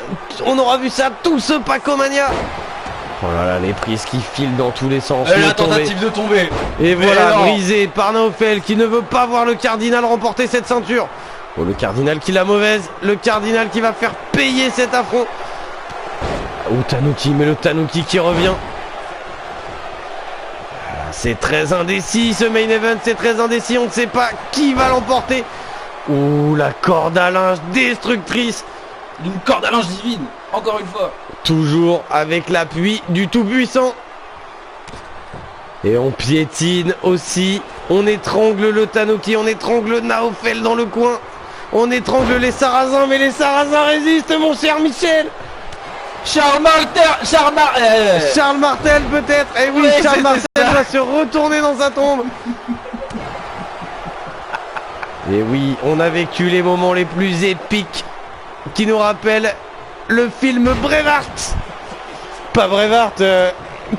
On aura vu ça tout ce Pacomania. Oh là là, les prises qui filent dans tous les sens. Et la tentative de tomber. Et voilà, brisé par Naofel qui ne veut pas voir le Cardinal remporter cette ceinture. Oh, le Cardinal qui l'a mauvaise. Le Cardinal qui va faire payer cet affront. Oh, Tanuki, mais le Tanuki qui revient. C'est très indécis ce main event, c'est très indécis. On ne sait pas qui va l'emporter. Oh, la corde à linge destructrice. Une corde à linge divine, encore une fois. Toujours avec l'appui du Tout-Puissant. Et on piétine aussi. On étrangle le Tanuki, on étrangle Naofel dans le coin. On étrangle les Sarrasins, mais les Sarrasins résistent, mon cher Michel. Charles Martel peut-être. Eh oui, Charles Martel va se retourner dans sa tombe. Et oui, on a vécu les moments les plus épiques qui nous rappellent le film Braveheart. Pas Braveheart,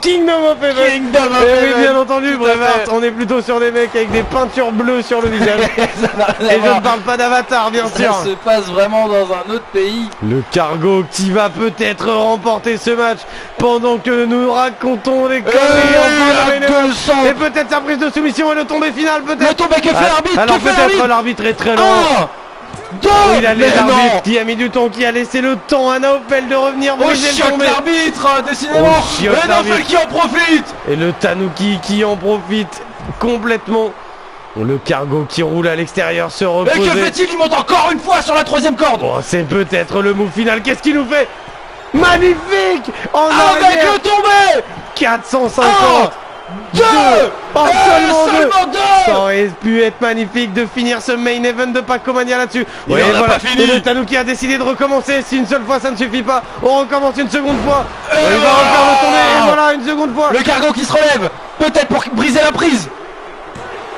Kingdom of Heaven. Oui, bien entendu, Braveheart. On est plutôt sur des mecs avec des peintures bleues sur le visage. Et je ne parle pas d'Avatar, bien sûr. Ça se passe vraiment dans un autre pays. Le Cargo qui va peut-être remporter ce match pendant que nous racontons les conneries. Et peut-être sa prise de soumission et le tombé final, peut-être. Le tombé que fait l'arbitre. Alors peut-être l'arbitre est très lent. Il a l'arbitre qui a mis du temps, qui a laissé le temps à Naofel de revenir briser le tombé. L'arbitre, décidément. Et Naofel qui en profite. Et le Tanuki qui en profite complètement. Le Cargo qui roule à l'extérieur se repose. Et que fait-il? Il monte encore une fois sur la 3ème corde. Oh, c'est peut-être le move final. Qu'est-ce qu'il nous fait? Magnifique. En avec le tombé. 450. 2. Oh, Seulement 2. Ça aurait pu être magnifique de finir ce main event de Pacomania là-dessus. Et on a pas fini. Et le Tanuki a décidé de recommencer. Si une seule fois ça ne suffit pas, on recommence une seconde fois. Il va refaire le tourner. Et voilà, une seconde fois. Le cargo qui se relève. Peut-être pour briser la prise.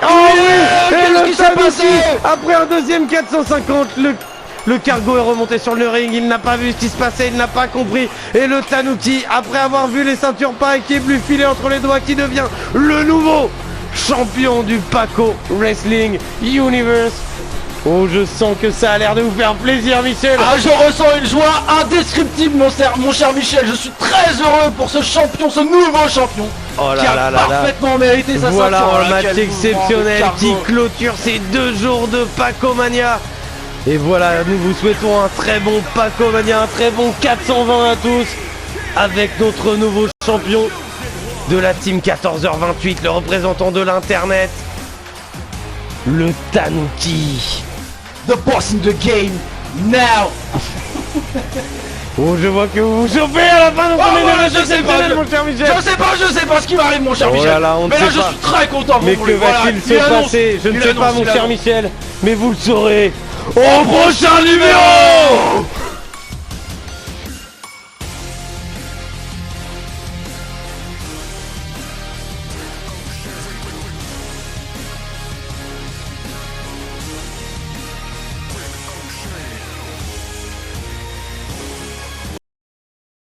Oh oui. Et qu'est-ce le qui s'est Tanuki, passé? après un deuxième 450, le cargo est remonté sur le ring, il n'a pas vu ce qui se passait, il n'a pas compris. Et le Tanuki, après avoir vu les ceintures pas équipes lui filer entre les doigts, qui devient le nouveau champion du Paco Wrestling Universe. Oh, je sens que ça a l'air de vous faire plaisir, Michel. Ah, je ressens une joie indescriptible, mon cher Michel. Je suis très heureux pour ce champion, ce nouveau champion. Oh qui a parfaitement mérité sa voilà ceinture. un match Quel exceptionnel mouvement de qui cargo. clôture ces 2 jours de Pacomania. Et voilà, nous vous souhaitons un très bon Pacomania, un très bon 420 à tous, avec notre nouveau champion de la team 14h28, le représentant de l'internet, le Tanuki. The boss in the game now. Oh, je vois que vous vous chauffez à la fin de ton émission exceptionnelle, mon cher Michel. Je sais pas ce qui m'arrive, mon cher Oh Michel. là là, on ne mais là, sait je pas. suis très content. Mais pour que lui. Voilà, va-t-il il se annonce, passer? Je ne il sais annonce, pas, mon il cher annonce. Michel, mais vous le saurez au prochain numéro.